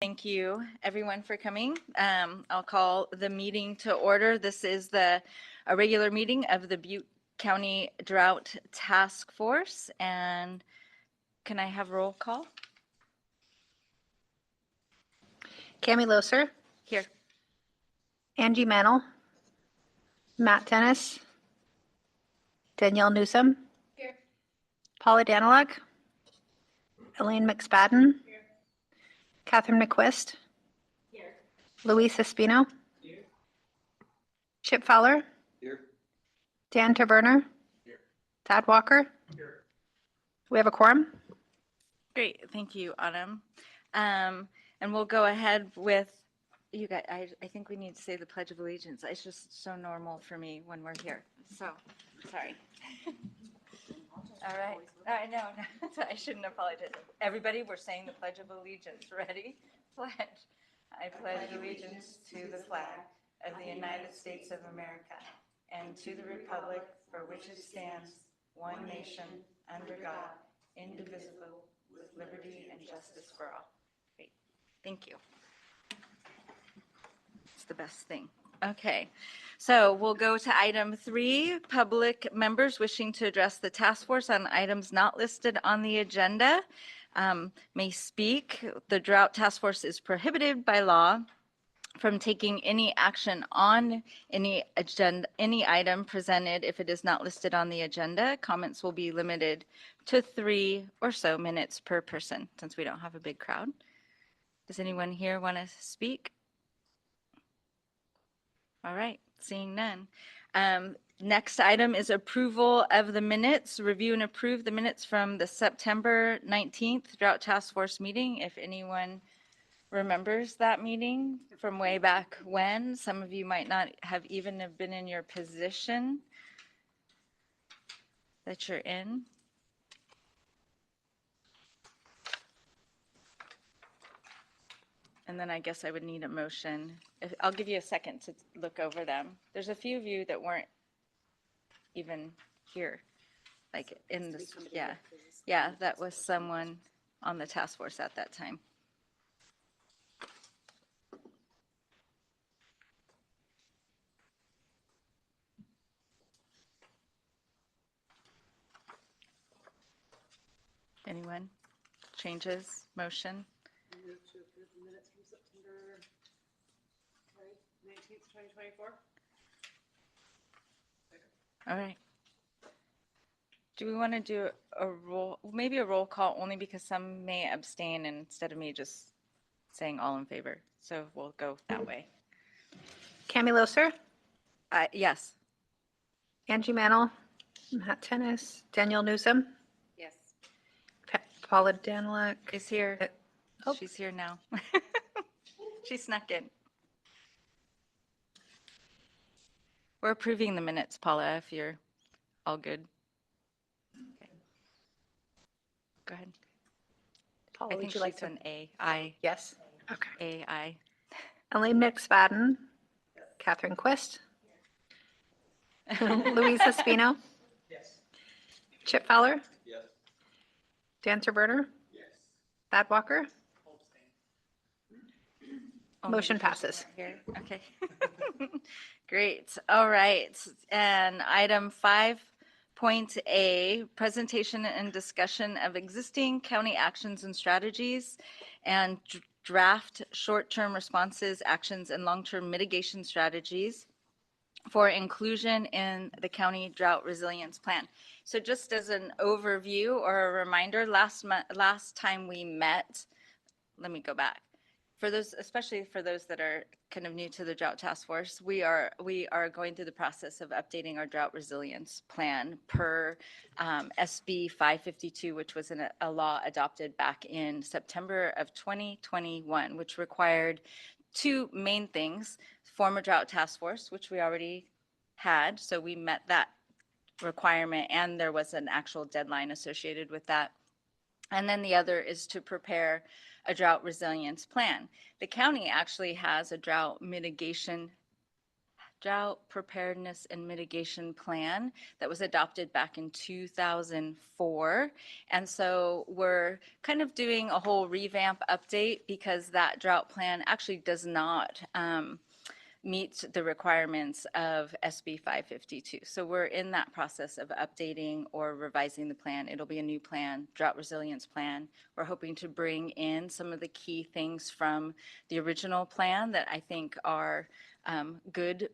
Thank you, everyone, for coming. I'll call the meeting to order. This is a regular meeting of the Butte County Drought Task Force. And can I have roll call? Cami Loser, Here. Angie Mannel, Matt Tennis, Danielle Newsom, Here. Paula Daniluk, Elaine McSpadden, here. Catherine McQuist, here. Luis Espino, here. Chip Fowler, here. Dan Taverner, Here. Thad Walker. Here. We have a quorum. Great. Thank you, Autumn. And we'll go ahead with you guys. I think we need to say the Pledge of Allegiance. It's just so normal for me when we're here. So, sorry. All right. I know. I shouldn't apologize. Everybody, we're saying the Pledge of Allegiance. Ready? Pledge. I pledge allegiance to the flag of the United States of America and to the republic for which it stands, one nation, under God, indivisible, with liberty and justice for all. Great. Thank you. It's the best thing. Okay, so we'll go to item 3, public members wishing to address the task force on items not listed on the agenda may speak. The Drought Task Force is prohibited by law from taking any action on any item presented if it is not listed on the agenda. Comments will be limited to 3 or so minutes per person since we don't have a big crowd. Does anyone here want to speak? All right, seeing none. Next item is approval of the minutes. Review and approve the minutes from the September 19th Drought Task Force meeting. If anyone remembers that meeting from way back when, some of you might not have even have been in your position that you're in. And then I guess I would need a motion. I'll give you a second to look over them. There's a few of you that weren't even here, like in this, yeah, that was someone on the task force at that time. Anyone? Changes, motion? Move to approve the minutes from September 19th, 2024. All right. Do we want to do a roll, maybe a roll call only because some may abstain instead of me just saying all in favor. So we'll go that way. Cami Loser, Yes. Angie Mannel, Matt Tennis, Danielle Newsom, Yes. Paula Daniluk. Is here. Oh. She's here now. She snuck in. We're approving the minutes, Paula, if you're all good. Okay. Go ahead. Paula, I think would you like she's to? an A. I. Yes. Okay. A-I. Elaine McSpadden, Catherine Quist, Luis Espino, Yes. Chip Fowler, Yes. Dan Taverner, Yes. Thad Walker. Oh, Motion maybe she's passes. here. Okay. Great. All right. And item 5.A, presentation and discussion of existing county actions and strategies and draft short-term responses, actions, and long-term mitigation strategies for inclusion in the county drought resilience plan. So just as an overview or a reminder, last time we met, let me go back. For those, especially for those that are kind of new to the Drought Task Force, we are going through the process of updating our drought resilience plan per SB 552, which was a law adopted back in September of 2021, which required 2 main things: form a drought task force, which we already had, so we met that requirement, and there was an actual deadline associated with that. And then the other is to prepare a drought resilience plan. The county actually has a drought mitigation Drought Preparedness and Mitigation Plan that was adopted back in 2004. And so we're kind of doing a whole revamp update because that drought plan actually does not meet the requirements of SB 552. So we're in that process of updating or revising the plan. It'll be a new plan, Drought Resilience Plan. We're hoping to bring in some of the key things from the original plan that I think are good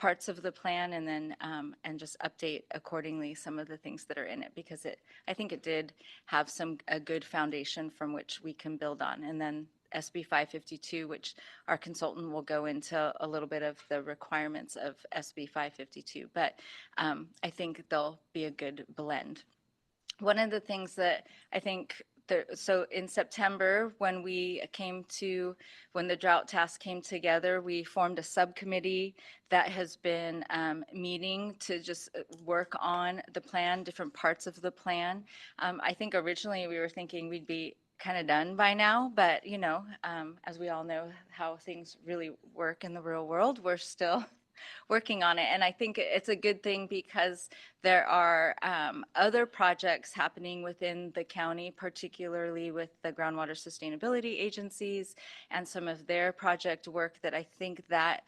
parts of the plan, and then and just update accordingly some of the things that are in it, because I think it did have a good foundation from which we can build on. And then SB 552, which our consultant will go into a little bit of the requirements of SB 552, but I think they'll be a good blend. One of the things that I think so in September, when the drought task came together, we formed a subcommittee that has been meeting to just work on the plan, different parts of the plan. I think originally we were thinking we'd be kind of done by now, but as we all know how things really work in the real world, we're still working on it. And I think it's a good thing because there are other projects happening within the county, particularly with the groundwater sustainability agencies and some of their project work, that I think that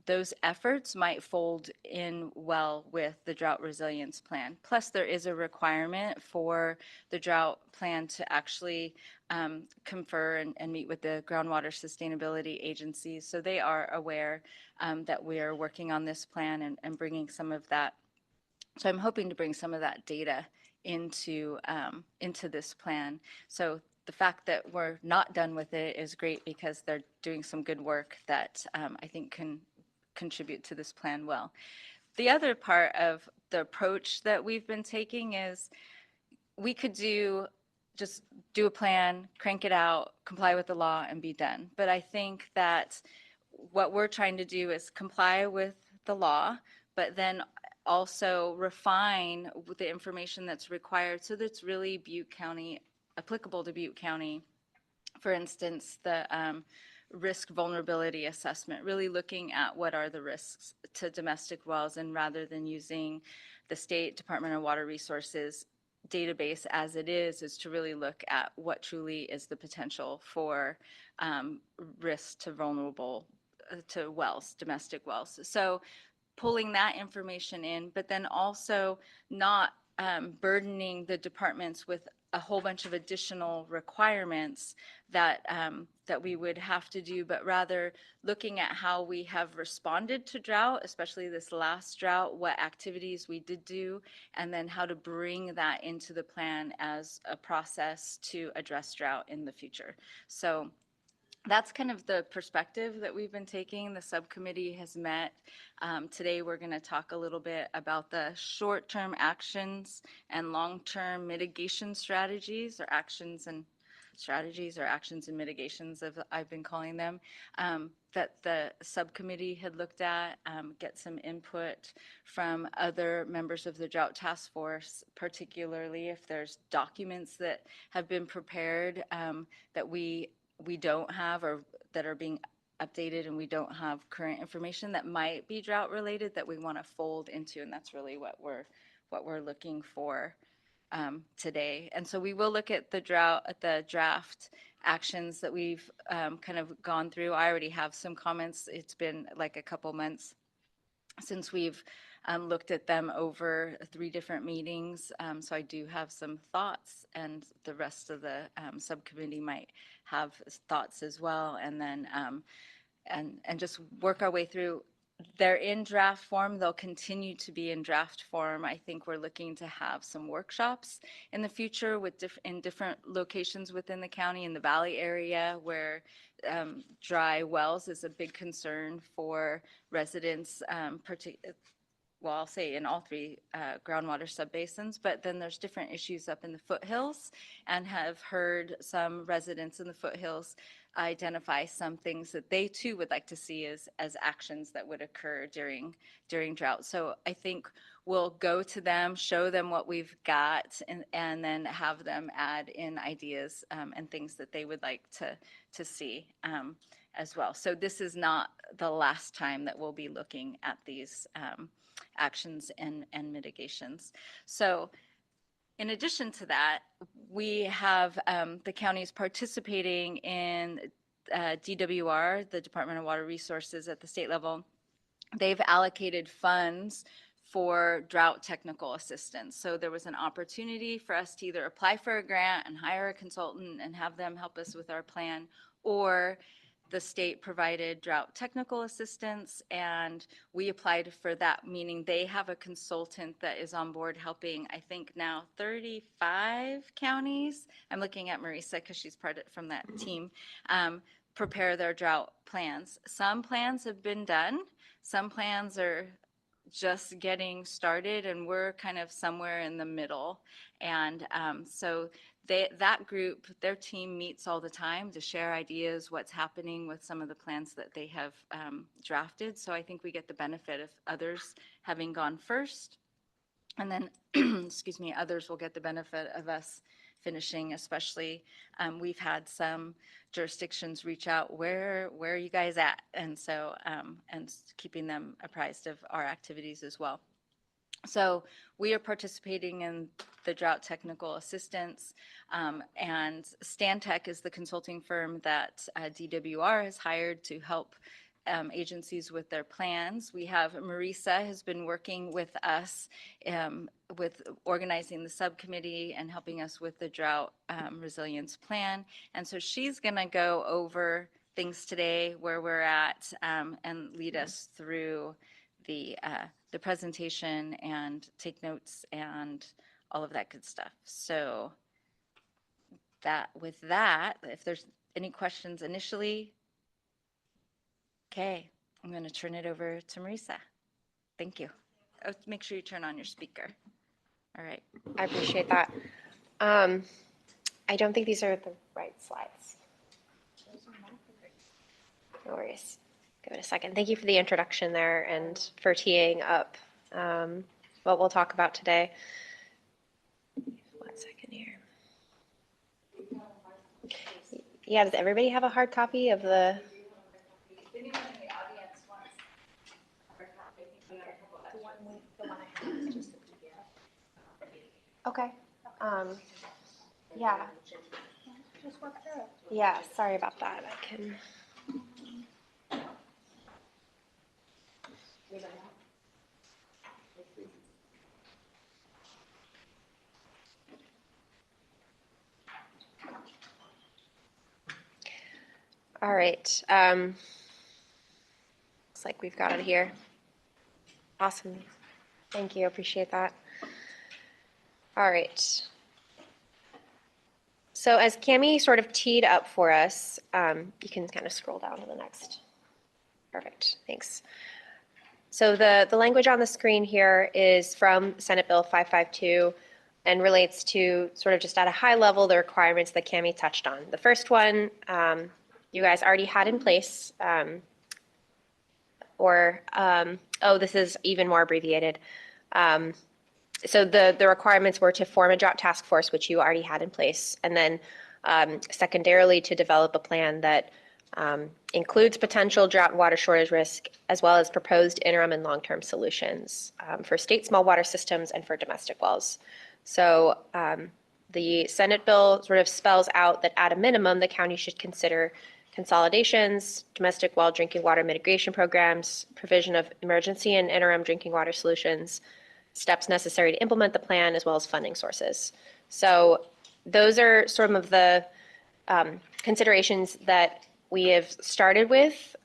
those efforts might fold in well with the drought resilience plan. Plus, there is a requirement for the drought plan to actually confer and meet with the groundwater sustainability agencies. So they are aware that we are working on this plan and bringing some of that. So I'm hoping to bring some of that data into this plan. So the fact that we're not done with it is great, because they're doing some good work that I think can contribute to this plan well. The other part of the approach that we've been taking is we could just do a plan, crank it out, comply with the law, and be done. But I think that what we're trying to do is comply with the law, but then also refine the information that's required so that's really Butte County, applicable to Butte County. For instance, the risk vulnerability assessment, really looking at what are the risks to domestic wells, and rather than using the State Department of Water Resources database as it is to really look at what truly is the potential for risk to vulnerable to wells, domestic wells. So pulling that information in, but then also not burdening the departments with a whole bunch of additional requirements that we would have to do, but rather looking at how we have responded to drought, especially this last drought, what activities we did do, and then how to bring that into the plan as a process to address drought in the future. So that's kind of the perspective that we've been taking. The subcommittee has met. Today, we're going to talk a little bit about the short-term actions and long-term mitigation strategies, or actions and strategies, or actions and mitigations, as I've been calling them, that the subcommittee had looked at, get some input from other members of the Drought Task Force, particularly if there's documents that have been prepared that we don't have, or that are being updated and we don't have current information that might be drought related, that we want to fold into. And that's really what we're looking for today. And so we will look at the draft actions that we've kind of gone through. I already have some comments. It's been like a couple months since we've looked at them over 3 different meetings. So I do have some thoughts, and the rest of the subcommittee might have thoughts as well. And then and just work our way through. They're in draft form. They'll continue to be in draft form. I think we're looking to have some workshops in the future with in different locations within the county, in the valley area, where dry wells is a big concern for residents, well, I'll say in all 3 groundwater subbasins, but then there's different issues up in the foothills, and have heard some residents in the foothills identify some things that they too would like to see as actions that would occur during drought. So I think we'll go to them, show them what we've got, and then have them add in ideas and things that they would like to see. as well. So this is not the last time that we'll be looking at these actions and mitigations. So in addition to that, we have the counties participating in DWR, the Department of Water Resources at the state level. They've allocated funds for drought technical assistance. So there was an opportunity for us to either apply for a grant and hire a consultant and have them help us with our plan, or the state provided drought technical assistance and we applied for that, meaning they have a consultant that is on board helping, I think now 35 counties. I'm looking at Marisa because she's from that team, prepare their drought plans. Some plans have been done. Some plans are just getting started and we're kind of somewhere in the middle. And so that group, their team meets all the time to share ideas, what's happening with some of the plans that they have drafted. So I think we get the benefit of others having gone first. And then, excuse me, others will get the benefit of us finishing, especially we've had some jurisdictions reach out, where are you guys at? And so, and keeping them apprised of our activities as well. So we are participating in the drought technical assistance, and Stantec is the consulting firm that DWR has hired to help agencies with their plans. We have Marisa has been working with us with organizing the subcommittee and helping us with the Drought Resilience Plan. And so she's going to go over things today, where we're at, and lead us through the presentation and take notes and all of that good stuff. So with that, if there's any questions initially, okay, I'm going to turn it over to Marisa. Thank you. Oh, make sure you turn on your speaker. All right. I appreciate that. I don't think these are the right slides. No worries. Give it a second. Thank you for the introduction there and for teeing up what we'll talk about today. 1 second here. Yeah, does everybody have a hard copy of the? Okay. Yeah. Yeah, sorry about that. I can. All right. Looks like we've got it here. Awesome. Thank you. Appreciate that. All right. So as Cami sort of teed up for us, you can kind of scroll down to the next. Perfect. Thanks. So the language on the screen here is from Senate Bill 552 and relates to sort of just at a high level the requirements that Cami touched on. The first one you guys already had in place, this is even more abbreviated. So the requirements were to form a drought task force, which you already had in place, and then secondarily to develop a plan that includes potential drought and water shortage risk, as well as proposed interim and long-term solutions for state small water systems and for domestic wells. So the Senate bill sort of spells out that at a minimum, the county should consider consolidations, domestic well drinking water mitigation programs, provision of emergency and interim drinking water solutions, steps necessary to implement the plan, as well as funding sources. So those are some of the considerations that we have started with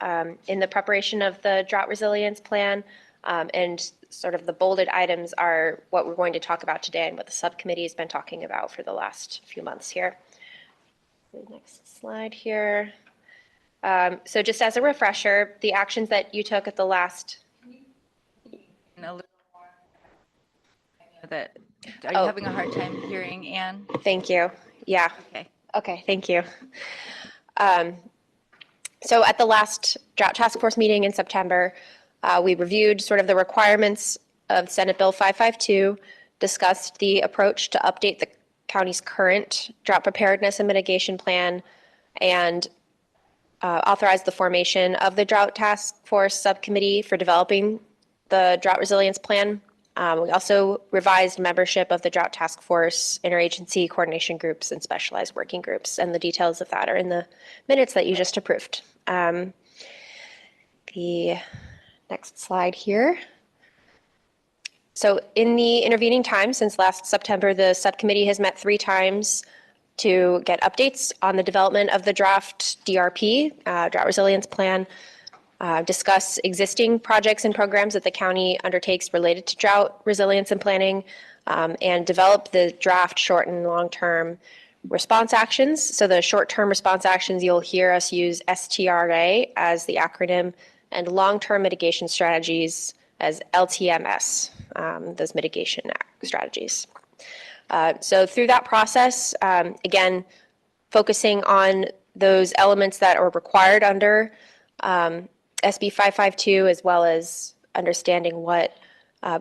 in the preparation of the Drought Resilience Plan, and sort of the bolded items are what we're going to talk about today and what the subcommittee has been talking about for the last few months here. The next slide here. So just as a refresher, the actions that you took at the last. A little more. Are you having a hard time hearing, Anne? Thank you. Yeah. Okay. Okay, thank you. So at the last Drought Task Force meeting in September, we reviewed sort of the requirements of Senate Bill 552, discussed the approach to update the county's current drought preparedness and mitigation plan, and authorized the formation of the Drought Task Force Subcommittee for developing the Drought Resilience Plan. We also revised membership of the Drought Task Force, interagency coordination groups, and specialized working groups, and the details of that are in the minutes that you just approved. The next slide here. So in the intervening time since last September, the subcommittee has met 3 times to get updates on the development of the draft DRP, Drought Resilience Plan, discuss existing projects and programs that the county undertakes related to drought resilience and planning, and develop the draft short and long-term response actions. So the short-term response actions, you'll hear us use STRA as the acronym, and long-term mitigation strategies as LTMS, those mitigation strategies. So through that process, again, focusing on those elements that are required under SB 552, as well as understanding what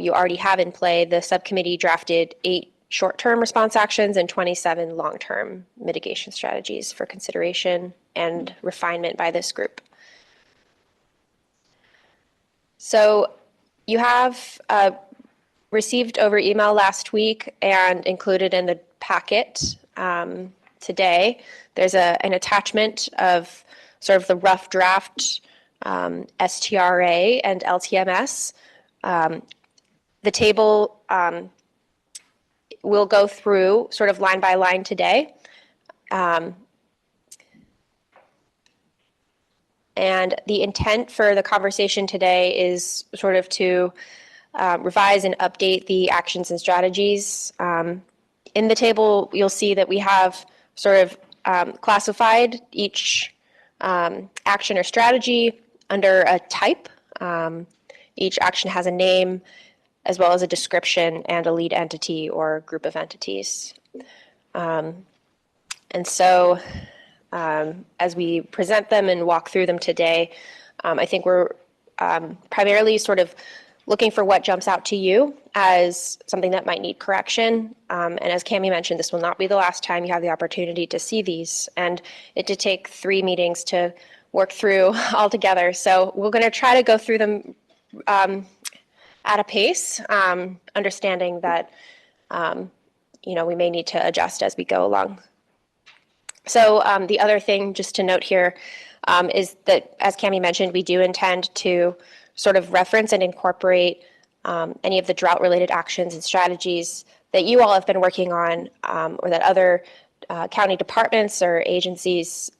you already have in play, the subcommittee drafted 8 short-term response actions and 27 long-term mitigation strategies for consideration and refinement by this group. So you have received over email last week and included in the packet today, there's an attachment of sort of the rough draft STRA and LTMS. The table will go through sort of line by line today. And the intent for the conversation today is sort of to revise and update the actions and strategies. In the table, you'll see that we have sort of classified each action or strategy under a type. Each action has a name, as well as a description and a lead entity or group of entities. And so as we present them and walk through them today, I think we're primarily sort of looking for what jumps out to you as something that might need correction. And as Cammie mentioned, this will not be the last time you have the opportunity to see these. And it did take 3 meetings to work through all together. So we're going to try to go through them at a pace, understanding that we may need to adjust as we go along. So the other thing just to note here is that, as Cammie mentioned, we do intend to sort of reference and incorporate any of the drought-related actions and strategies that you all have been working on, or that other county departments or agencies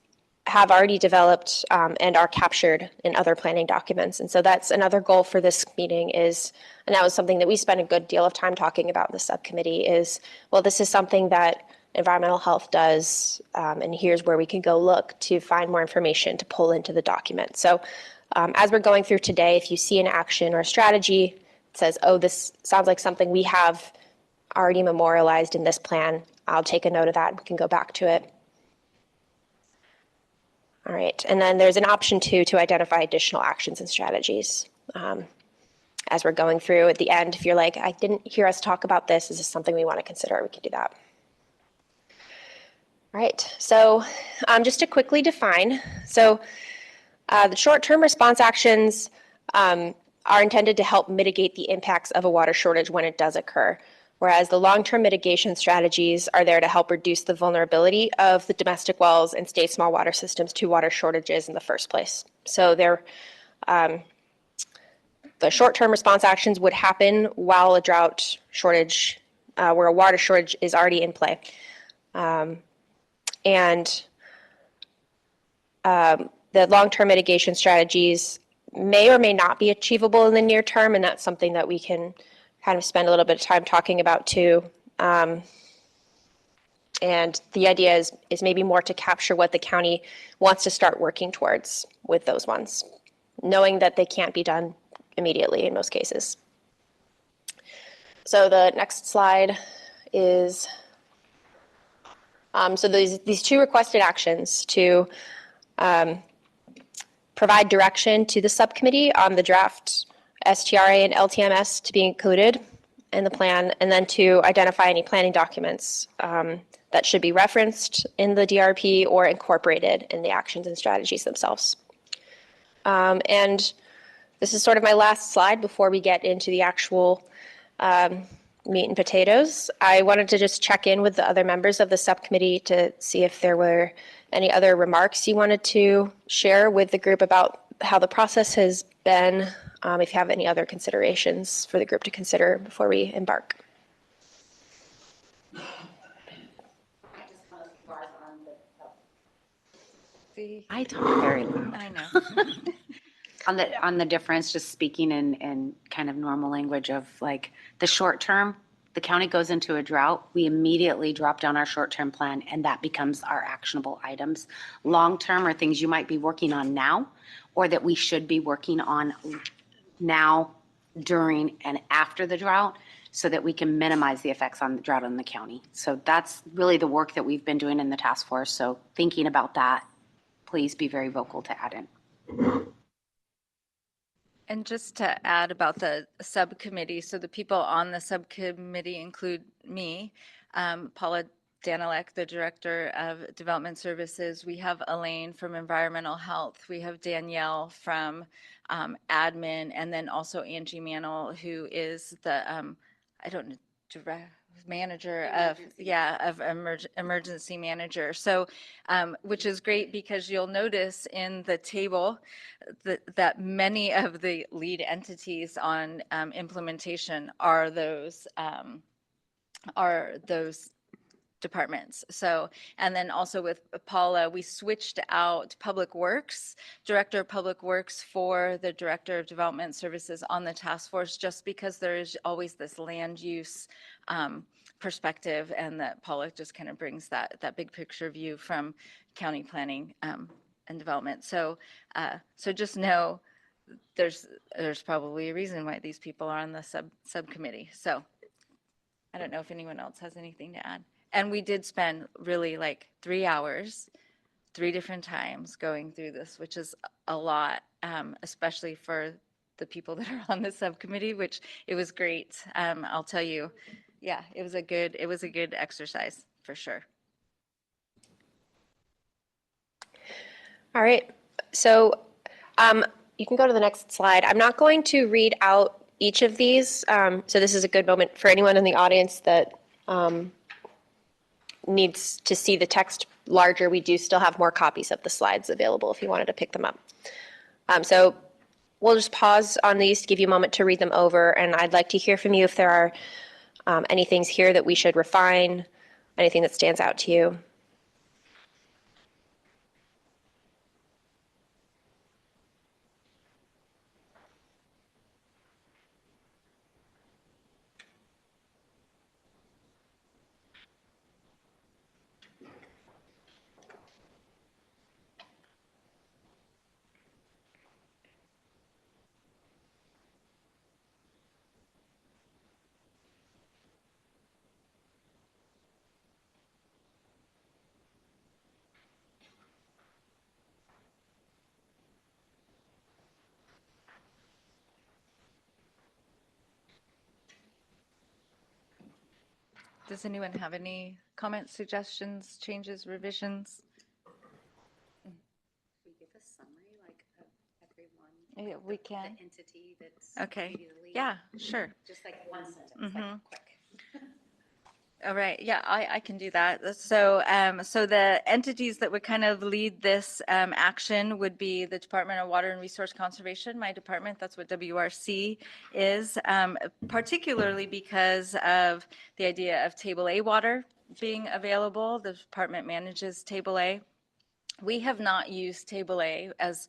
have already developed and are captured in other planning documents. And so that's another goal for this meeting is, and that was something that we spent a good deal of time talking about in the subcommittee is, well, this is something that environmental health does, and here's where we can go look to find more information to pull into the document. So as we're going through today, if you see an action or a strategy that says, oh, this sounds like something we have already memorialized in this plan, I'll take a note of that and we can go back to it. All right, and then there's an option 2 to identify additional actions and strategies. As we're going through at the end, if you're like, I didn't hear us talk about this, is this something we want to consider? We can do that. All right, so just to quickly define, so the short-term response actions are intended to help mitigate the impacts of a water shortage when it does occur, whereas the long-term mitigation strategies are there to help reduce the vulnerability of the domestic wells and state small water systems to water shortages in the first place. So the short-term response actions would happen while a drought shortage, where a water shortage is already in play. And the long-term mitigation strategies may or may not be achievable in the near term, and that's something that we can kind of spend a little bit of time talking about too. And the idea is maybe more to capture what the county wants to start working towards with those ones, knowing that they can't be done immediately in most cases. So the next slide is, so these 2 requested actions to provide direction to the subcommittee on the draft STRA and LTMS to be included. in the plan, and then to identify any planning documents that should be referenced in the DRP or incorporated in the actions and strategies themselves. And this is sort of my last slide before we get into the actual meat and potatoes. I wanted to just check in with the other members of the subcommittee to see if there were any other remarks you wanted to share with the group about how the process has been, if you have any other considerations for the group to consider before we embark. See, I talk very loud. I know. On the difference, just speaking in kind of normal language of like the short term, the county goes into a drought, we immediately drop down our short-term plan and that becomes our actionable items. Long-term are things you might be working on now or that we should be working on now, during and after the drought so that we can minimize the effects on the drought on the county. So that's really the work that we've been doing in the task force. So thinking about that, please be very vocal to add in. And just to add about the subcommittee, so the people on the subcommittee include me, Paula Danilek, the Director of Development Services. We have Elaine from Environmental Health. We have Danielle from Admin, and then also Angie Mantle, who is the, I don't know, manager of, emergency manager. So, which is great because you'll notice in the table that many of the lead entities on implementation are those departments. So, and then also with Paula, we switched out Public Works, Director of Public Works for the Director of Development Services on the task force, just because there is always this land use perspective, and that Paula just kind of brings that big picture view from county planning and development. So, so just know there's probably a reason why these people are on the subcommittee. So I don't know if anyone else has anything to add. And we did spend really like 3 hours, 3 different times going through this, which is a lot, especially for the people that are on the subcommittee, which it was great. I'll tell you, yeah, it was a good exercise for sure. All right, so you can go to the next slide. I'm not going to read out each of these. So this is a good moment for anyone in the audience that needs to see the text larger. We do still have more copies of the slides available if you wanted to pick them up. So we'll just pause on these to give you a moment to read them over. And I'd like to hear from you if there are any things here that we should refine, anything that stands out to you. Does anyone have any comments, suggestions, changes, revisions? We give a summary, like of everyone. Yeah, we can. The entity that's. Okay. maybe the lead. Yeah, sure. Just like one sentence, Mhm. like quick. All right, yeah, I can do that. So, so the entities that would kind of lead this action would be the Department of Water and Resource Conservation, my department. That's what WRC is, particularly because of the idea of Table A water being available. The department manages Table A. We have not used Table A as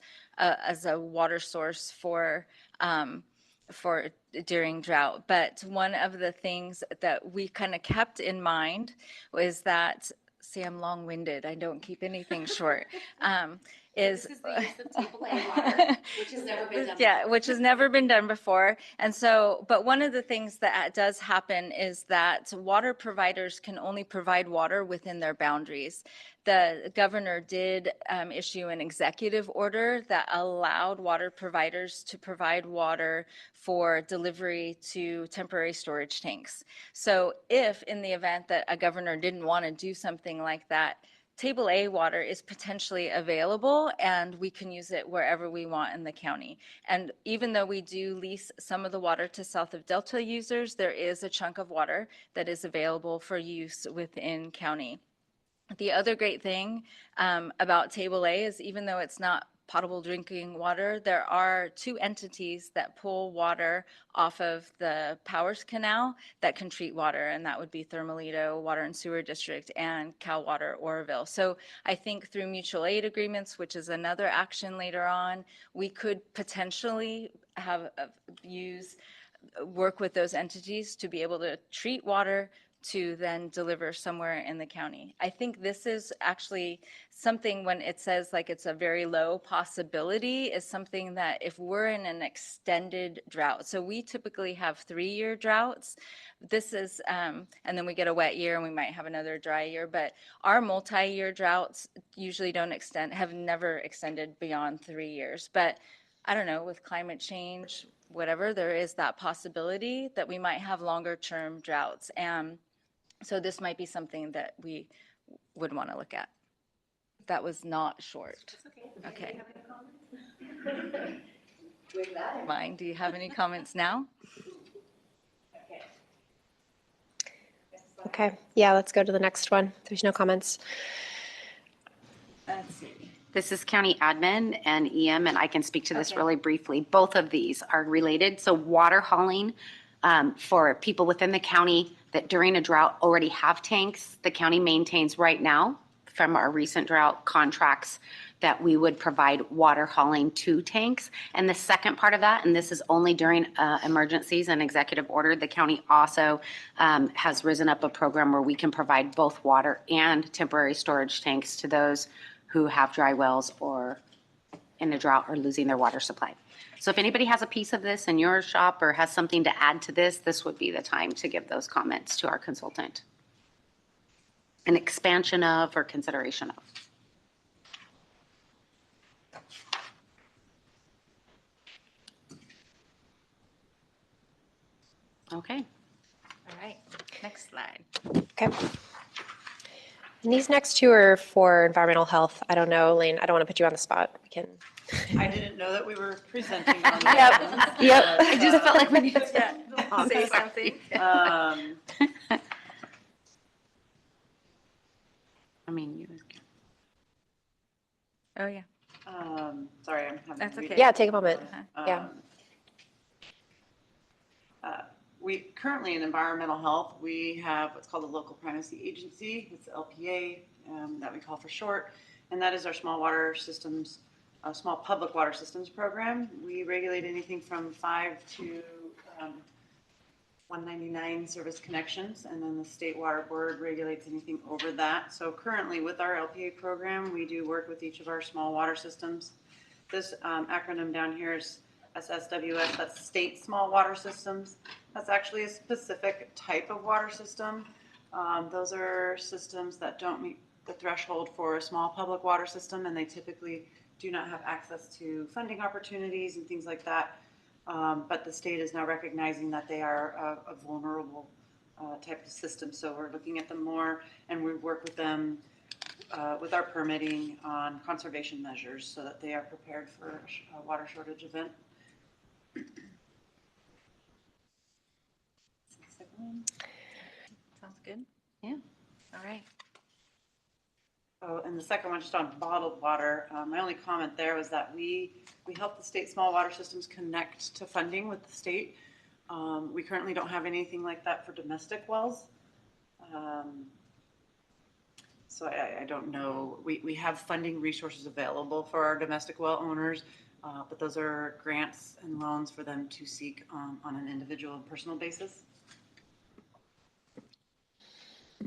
a water source for during drought. But one of the things that we kind of kept in mind was that, see, I'm long-winded. I don't keep anything short. is. This is the use of table A water, which has never been done Yeah, before. which has never been done before. And so, but one of the things that does happen is that water providers can only provide water within their boundaries. The governor did issue an executive order that allowed water providers to provide water for delivery to temporary storage tanks. So if in the event that a governor didn't want to do something like that, Table A water is potentially available and we can use it wherever we want in the county. And even though we do lease some of the water to south of Delta users, there is a chunk of water that is available for use within county. The other great thing about Table A is even though it's not potable drinking water, there are two entities that pull water off of the Powers Canal that can treat water, and that would be Thermalito Water and Sewer District and Cal Water Oroville. So I think through mutual aid agreements, which is another action later on, we could potentially have work with those entities to be able to treat water to then deliver somewhere in the county. I think this is actually something when it says like it's a very low possibility is something that if we're in an extended drought, so we typically have 3-year droughts. This is, and then we get a wet year and we might have another dry year, but our multi-year droughts usually have never extended beyond 3 years. But I don't know, with climate change, whatever, there is that possibility that we might have longer term droughts. And so this might be something that we would want to look at. That was not short. Okay. Mine, do you have any comments now? Okay, yeah, let's go to the next one. There's no comments. Let's see. This is county admin and EM, and I can speak to this really briefly. Both of these are related. So water hauling for people within the county that during a drought already have tanks, the county maintains right now from our recent drought contracts that we would provide water hauling to tanks. And the second part of that, and this is only during emergencies and executive order, the county also has risen up a program where we can provide both water and temporary storage tanks to those who have dry wells or in a drought or losing their water supply. So if anybody has a piece of this in your shop or has something to add to this, this would be the time to give those comments to our consultant. An expansion of or consideration of. Okay. All right, next slide. Okay. And these next two are for environmental health. I don't know, Lane, I don't want to put you on the spot. We can. I didn't know that we were presenting on Yep, that. yep. I just felt like we needed to. Say something. Um, I mean, you. Oh, yeah. sorry, I'm having. That's a okay. Yeah, take a moment. Yeah. Um, We currently in environmental health, we have what's called a local primacy agency. It's LPA that we call for short, and that is our small water systems, small public water systems program. We regulate anything from 5 to 199 service connections, and then the State Water Board regulates anything over that. So currently with our LPA program, we do work with each of our small water systems. This acronym down here is SSWS, that's State Small Water Systems. That's actually a specific type of water system. Those are systems that don't meet the threshold for a small public water system, and they typically do not have access to funding opportunities and things like that. But the state is now recognizing that they are a vulnerable type of system. So we're looking at them more, and we work with them with our permitting on conservation measures so that they are prepared for a water shortage event. Sounds good. Yeah. All right. Oh, and the second one, just on bottled water, my only comment there was that we help the state small water systems connect to funding with the state. We currently don't have anything like that for domestic wells. So I don't know. We have funding resources available for our domestic well owners, but those are grants and loans for them to seek on an individual and personal basis.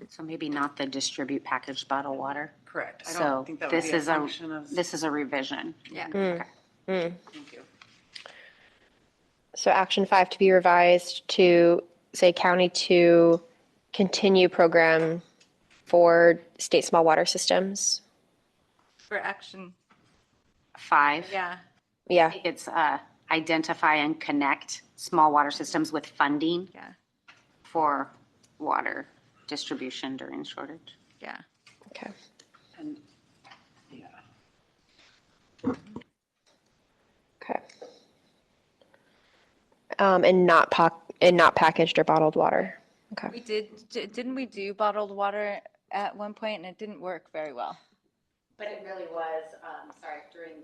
So maybe not the distribute packaged bottled water. Correct. I So don't think that would this be a is a, function of. this is a revision. Yeah. Okay. Thank you. So action 5 to be revised to say county to continue program for state small water systems. For action, 5. yeah. Yeah, It's identify and connect small water systems with funding Yeah, for water distribution during shortage. yeah. okay. And, yeah. Okay. And not packaged or bottled water. Okay. We didn't we do bottled water at one point and it didn't work very well? But it really was, during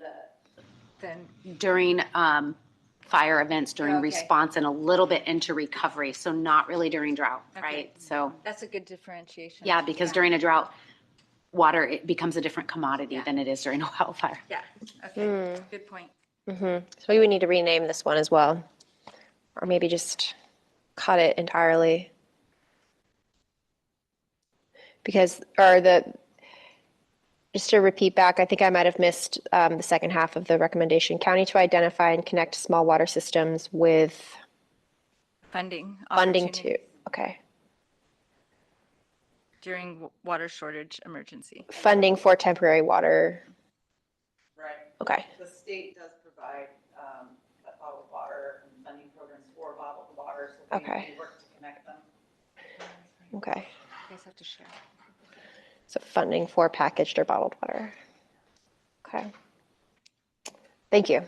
Then, during fire events, during Okay. response, and a little bit into recovery. So not really during drought, Okay. right? So, that's a good differentiation. yeah, because during a drought, water, it becomes a different commodity Yeah. than it is during a wildfire. Yeah, okay, good point. So we would need to rename this one as well. Or maybe just cut it entirely. Because, just to repeat back, I think I might have missed the second half of the recommendation. County to identify and connect small water systems with Funding funding to, opportunities okay. during water shortage emergency. Funding for temporary water, Right. okay. The state does provide bottled water and funding programs for bottled water, so Okay. we work to connect them. Okay. You guys have to share. So funding for packaged or bottled water. Okay. Thank you.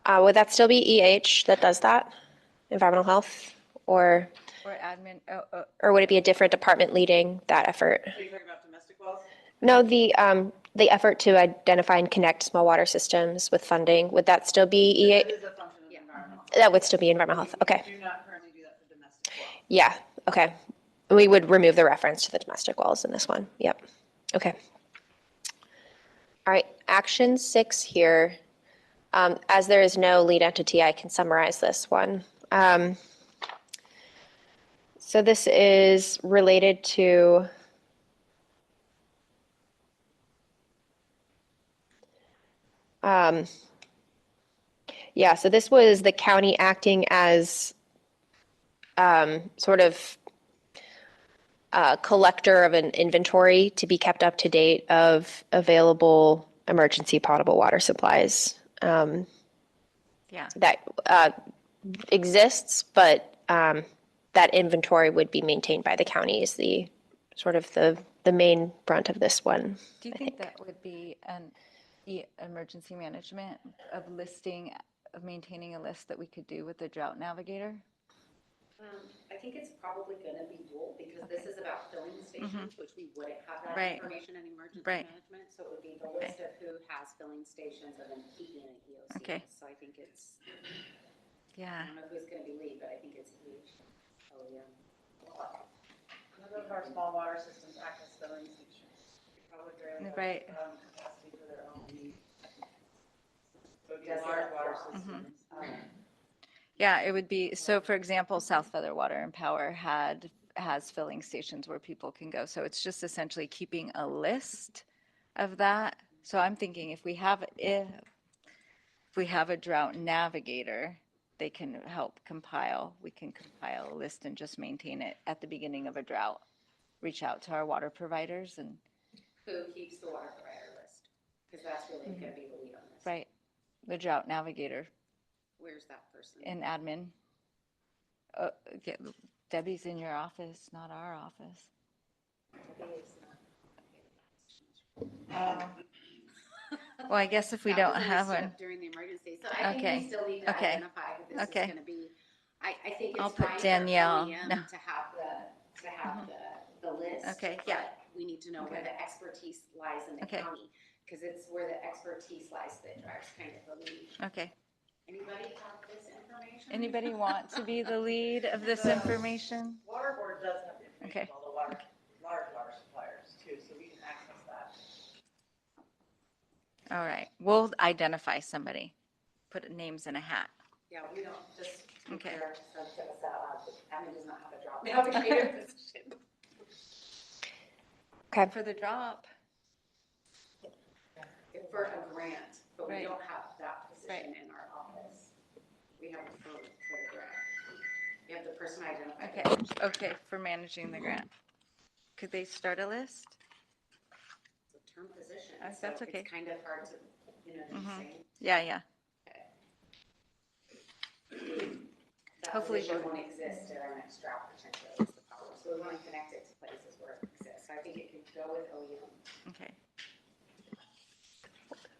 Would that still be EH that does that? Environmental health? Or Or admin, would it be a different department leading that effort? Are you talking about domestic wells? No, the effort to identify and connect small water systems with funding, would that still be EH? That is a function of environmental. That would still be environmental health, okay. We do not currently do that for domestic wells. Yeah, okay. We would remove the reference to the domestic wells in this one, yep, okay. All right, action 6 here. As there is no lead entity, I can summarize this one. So this is related to so this was the county acting as sort of collector of an inventory to be kept up to date of available emergency potable water supplies yeah, that exists, but that inventory would be maintained by the county is the sort of the main brunt of this one. do you think that would be an emergency management of maintaining a list that we could do with the drought navigator? I think it's probably going to be dual because this is about filling stations, which we wouldn't have that Right. information in emergency Right. management. So it would be the list of who has filling stations and then keeping an EOC. Okay. So I think it's, Yeah, I don't know who's going to be lead, but I think it's each. Oh, yeah. None of our small water systems act as filling stations. They probably barely have, Right. capacity for their own needs. So it'd be large water systems. yeah, it would be, so for example, South Feather Water and Power has filling stations where people can go. So it's just essentially keeping a list of that. So I'm thinking if we have a drought navigator, they can help we can compile a list and just maintain it at the beginning of a drought. Reach out to our water providers and, Who keeps the water provider list? Because that's really going to be the lead on this. right, the drought navigator Where's that person? in admin. Debbie's in your office, not our office. Well, I guess if we That don't was only have stood one, up during the emergency, so I think Okay. we still need to Okay. identify who this is Okay. gonna be. I think I'll it's put fine for Danielle. OEM No. to have the list. Okay, yeah. But we need to know where Okay. the expertise lies in the Okay. county, because it's where the expertise lies that drives kind of the lead. okay. Anybody have this information? Anybody want to be the lead of this information? Water board does have the information Okay. of all the large water suppliers too, so we can access that. All right, we'll identify somebody, put names in a hat. Yeah, we don't, just to be Okay. clear, so check us out, admin does not have a job navigator position. Okay. For the drop. For a grant, but Right. don't have that Right. in our office. We have it for the grant. We have the person identified. Okay, okay, for managing the grant. Could they start a list? It's a term position, Oh, so that's okay. it's kind of hard to, Mhm. say. Yeah, yeah. That Hopefully position we'll- won't exist at our next drought potentially is the problem. So we want to connect it to places where it exists. So I think it could go with OEM. Okay.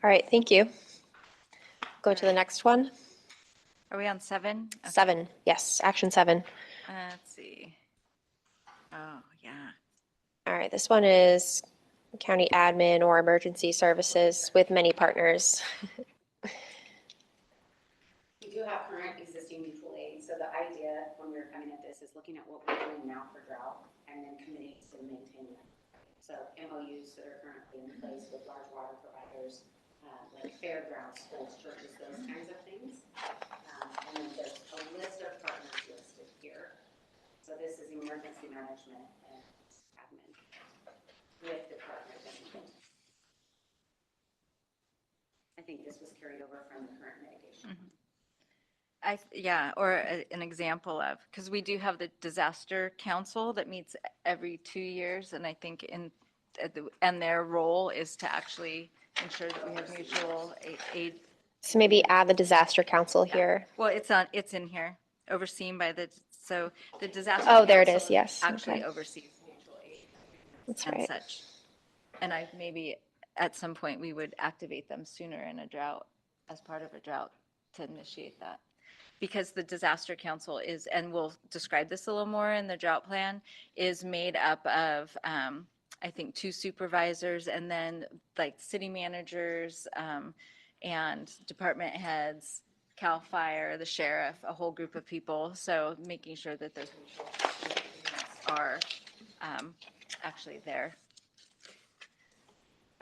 All right, thank you. Go to the Alright. next one. Are we on 7? Okay. 7, yes, action 7. Let's see. Oh, yeah. All right, this one is county admin or emergency services with many partners. We do have current existing mutual aid, so the idea when we were coming at this is looking at what we're doing now for drought and then committing to maintain that. So MOUs that are currently in place with large water providers, like fairgrounds, schools, churches, those kinds of things. And then there's a list of partners listed here. So this is emergency management and admin with department in mind. I think this was carried over from the current mitigation. Yeah, or an example of, because we do have the disaster council that meets every 2 years, and I think and their role is to actually ensure that we have mutual aid. So maybe add the disaster council here. Well, it's in here, overseen by so the disaster. Oh, there it council is, yes, Actually okay. oversees mutual aid That's and right. such. And maybe at some point we would activate them sooner in a drought, as part of a drought, to initiate that. Because the disaster council is, and we'll describe this a little more in the drought plan, is made up of, I think, 2 supervisors and then like city managers and department heads, CAL FIRE, the sheriff, a whole group of people. So making sure that those mutual agreements are actually there.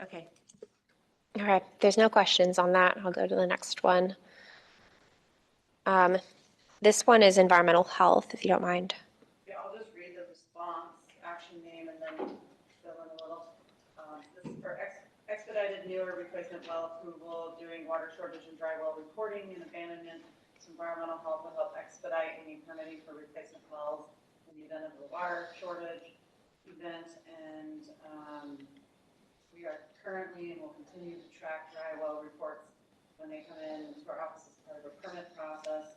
Okay. All right, there's no questions on that. I'll go to the next one. This one is environmental health, if you don't mind. Yeah, I'll just read the response, action name, and then fill in a little. This is for expedited newer replacement well approval, doing water shortage and dry well reporting and abandonment. Environmental health will help expedite any permitting for replacement wells in the event of a water shortage event. And we are currently and will continue to track dry well reports when they come in to our office as part of a permit process.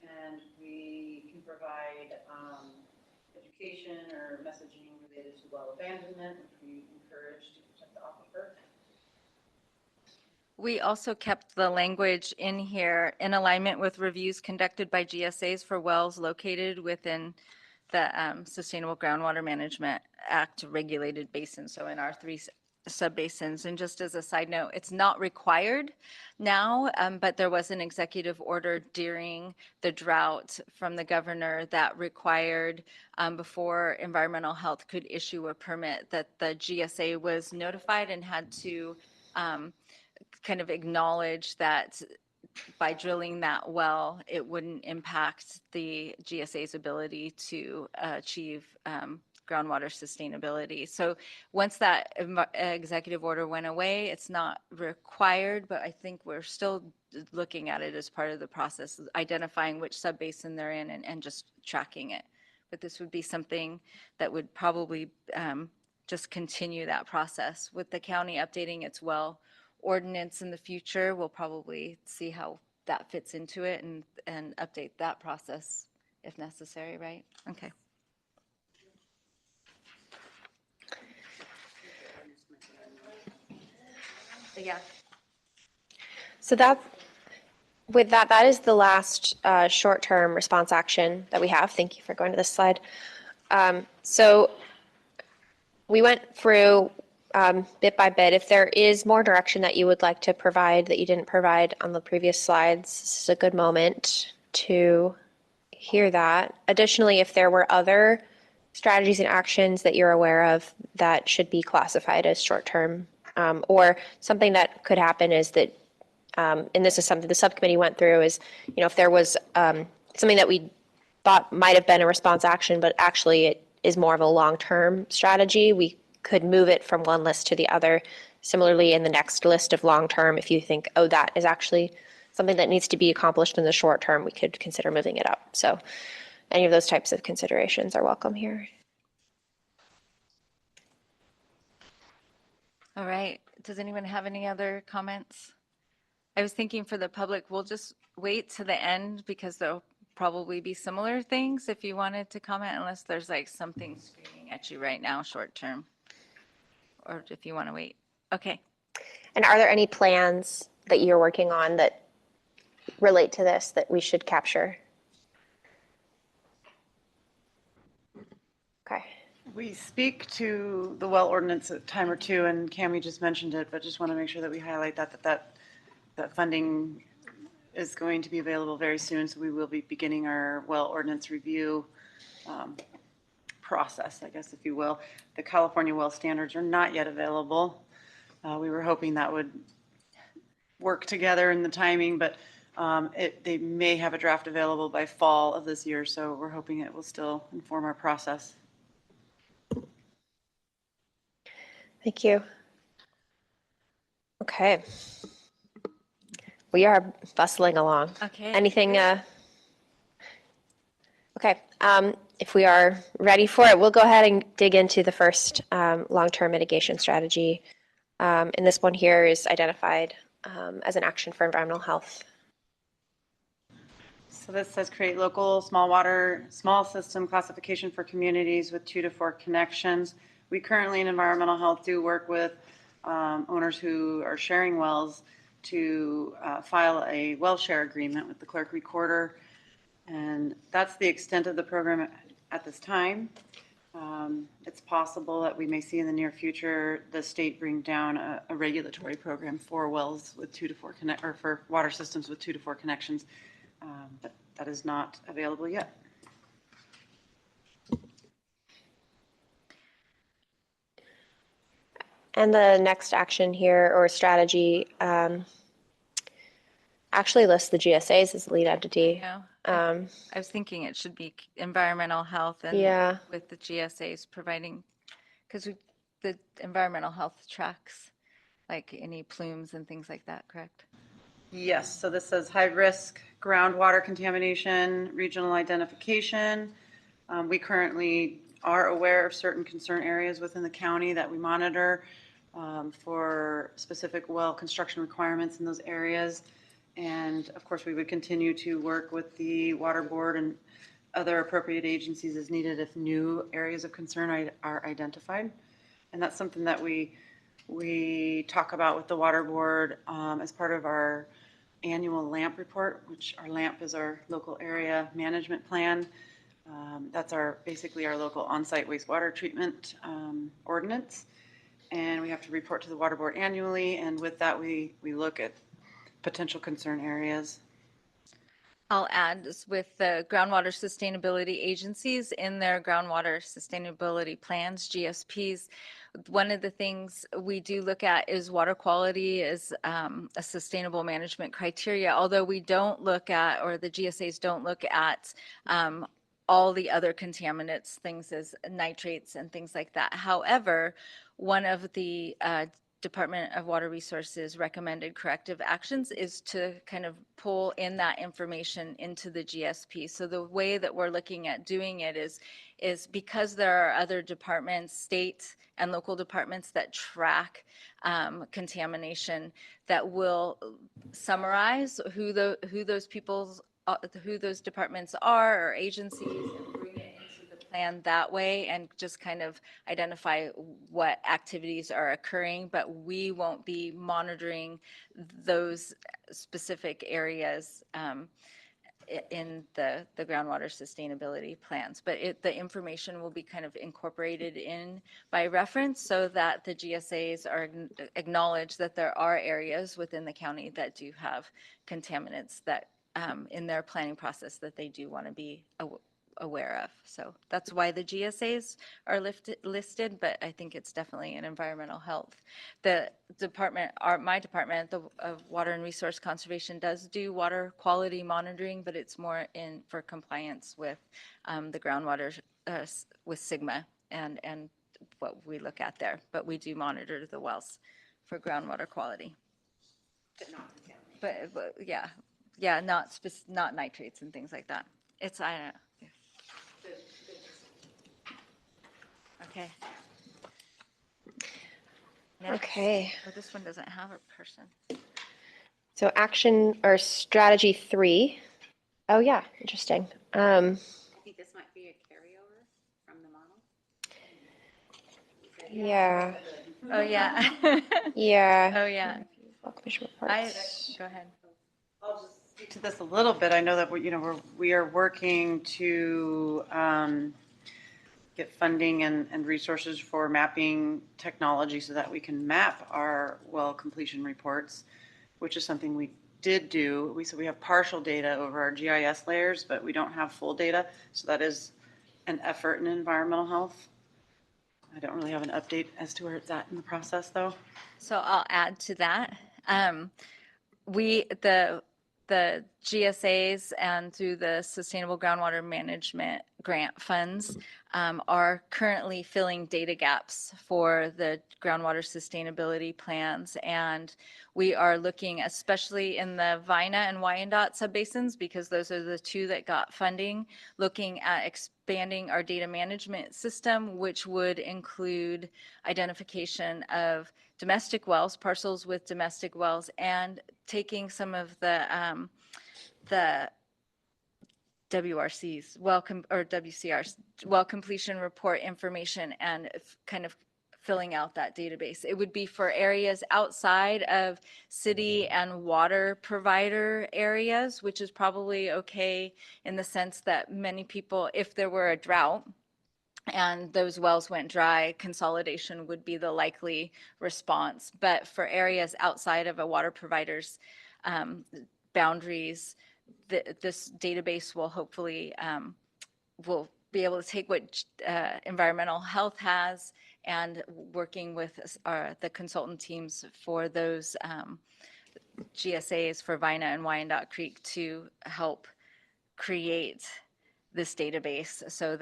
And we can provide education or messaging related to well abandonment, which we encourage to protect the aquifer. We also kept the language in here in alignment with reviews conducted by GSAs for wells located within the Sustainable Groundwater Management Act regulated basins, so in our 3 subbasins. And just as a side note, it's not required now, but there was an executive order during the drought from the governor that required, before environmental health could issue a permit, that the GSA was notified and had to kind of acknowledge that by drilling that well, it wouldn't impact the GSA's ability to achieve groundwater sustainability. So once that executive order went away, it's not required, but I think we're still looking at it as part of the process, identifying which subbasin they're in and just tracking it. But this would be something that would probably just continue that process. With the county updating its well ordinance in the future, we'll probably see how that fits into it and update that process if necessary, right? Okay. Yeah. So with that is the last short-term response action that we have. Thank you for going to this slide. So we went through bit by bit. If there is more direction that you would like to provide that you didn't provide on the previous slides, this is a good moment to hear that. Additionally, if there were other strategies and actions that you're aware of that should be classified as short-term, or something that could happen is that, and this is something the subcommittee went through, is, if there was something that we thought might have been a response action, but actually it is more of a long-term strategy, we could move it from one list to the other. Similarly, in the next list of long-term, if you think, oh, that is actually something that needs to be accomplished in the short term, we could consider moving it up. So any of those types of considerations are welcome here. All right. Does anyone have any other comments? I was thinking for the public, we'll just wait to the end because there'll probably be similar things if you wanted to comment, unless there's like something screaming at you right now, short term. Or if you want to wait. Okay. And are there any plans that you're working on that relate to this that we should capture? Okay. We speak to the well ordinance a time or two, and Cami just mentioned it, but just want to make sure that we highlight that funding is going to be available very soon. So we will be beginning our well ordinance review process, I guess, if you will. The California well standards are not yet available. We were hoping that would work together in the timing, but they may have a draft available by fall of this year. So we're hoping it will still inform our process. Thank you. Okay. We are bustling along. Okay. Anything? Okay. If we are ready for it, we'll go ahead and dig into the first long-term mitigation strategy. And this one here is identified as an action for environmental health. So this says create local small system classification for communities with 2 to 4 connections. We currently in environmental health do work with owners who are sharing wells to file a well share agreement with the clerk recorder. And that's the extent of the program at this time. It's possible that we may see in the near future the state bring down a regulatory program for wells with 2 to 4 or for water systems with 2 to 4 connections, but that is not available yet. And the next action here or strategy actually lists the GSAs as the lead entity. Yeah. Um, I was thinking it should be environmental health and Yeah. with the GSAs providing, because the environmental health tracks like any plumes and things like that, correct? Yes, so this says high risk groundwater contamination, regional identification. We currently are aware of certain concern areas within the county that we monitor for specific well construction requirements in those areas. And of course, we would continue to work with the water board and other appropriate agencies as needed if new areas of concern are identified. And that's something that we talk about with the water board as part of our annual LAMP report, which our LAMP is our local area management plan. That's basically our local on-site wastewater treatment ordinance. And we have to report to the water board annually. And with that, we look at potential concern areas. I'll add this with the groundwater sustainability agencies in their groundwater sustainability plans, GSPs. One of the things we do look at is water quality as a sustainable management criteria, although we don't look at, or the GSAs don't look at all the other contaminants, things as nitrates and things like that. However, one of the Department of Water Resources recommended corrective actions is to kind of pull in that information into the GSP. So the way that we're looking at doing it is because there are other departments, state and local departments that track contamination, that will summarize who those departments are or agencies, and bring it into the plan that way, and just kind of identify what activities are occurring, but we won't be monitoring those specific areas in the groundwater sustainability plans. But the information will be kind of incorporated in by reference so that the GSAs are acknowledge that there are areas within the county that do have contaminants that in their planning process that they do want to be aware of. So that's why the GSAs are listed, but I think it's definitely an environmental health. The department, my department, of Water and Resource Conservation, does do water quality monitoring, but it's more for compliance with the groundwater with SGMA and what we look at there. But we do monitor the wells for groundwater quality. But yeah, not nitrates and things like that. It's, I don't know. Okay. Next. Okay. Oh, this one doesn't have a person. So action or strategy 3. Oh, yeah, interesting. I think this might be a carryover from the model. Yeah, Oh, yeah. yeah. Oh, yeah. Well, commission I, reports. go ahead. I'll just speak to this a little bit. I know that we are working to get funding and resources for mapping technology so that we can map our well completion reports, which is something we did do. So we have partial data over our GIS layers, but we don't have full data. So that is an effort in environmental health. I don't really have an update as to where it's at in the process, though. So I'll add to that. The GSAs and through the Sustainable Groundwater Management Grant funds are currently filling data gaps for the groundwater sustainability plans. And we are looking, especially in the Vina and Wyandotte subbasins, because those are the two that got funding, looking at expanding our data management system, which would include identification of domestic wells, parcels with domestic wells, and taking some of the WRCs, or WCRs, well completion report information, and kind of filling out that database. It would be for areas outside of city and water provider areas, which is probably okay in the sense that many people, if there were a drought, and those wells went dry, consolidation would be the likely response. But for areas outside of a water provider's boundaries, this database will hopefully will be able to take what environmental health has and working with the consultant teams for those GSAs for Vina and Wyandotte Creek to help create this database so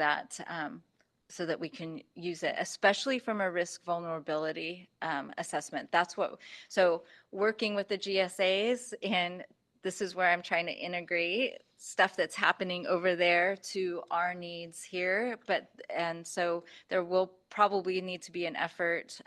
that we can use it, especially from a risk vulnerability assessment. So working with the GSAs, and this is where I'm trying to integrate stuff that's happening over there to our needs here. And so there will probably need to be an effort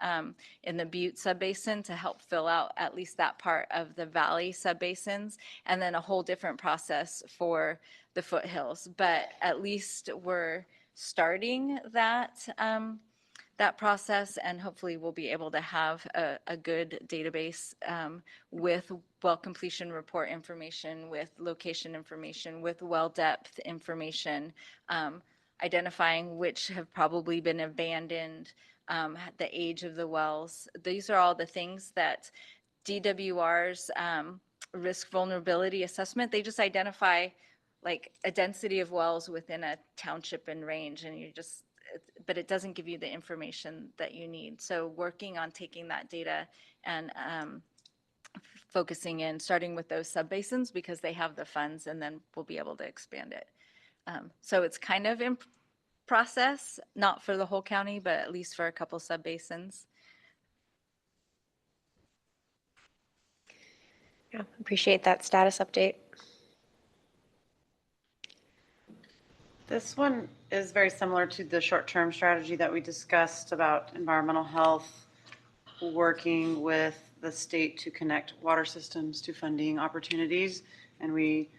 in the Butte subbasin to help fill out at least that part of the valley subbasins, and then a whole different process for the foothills. But at least we're starting that process, and hopefully we'll be able to have a good database with well completion report information, with location information, with well depth information, identifying which have probably been abandoned, the age of the wells. These are all the things that DWR's risk vulnerability assessment, they just identify like a density of wells within a township and range, and but it doesn't give you the information that you need. So working on taking that data and focusing in, starting with those subbasins because they have the funds, and then we'll be able to expand it. So it's kind of in process, not for the whole county, but at least for a couple subbasins. Yeah, appreciate that status update. This one is very similar to the short-term strategy that we discussed about environmental health, working with the state to connect water systems to funding opportunities. And we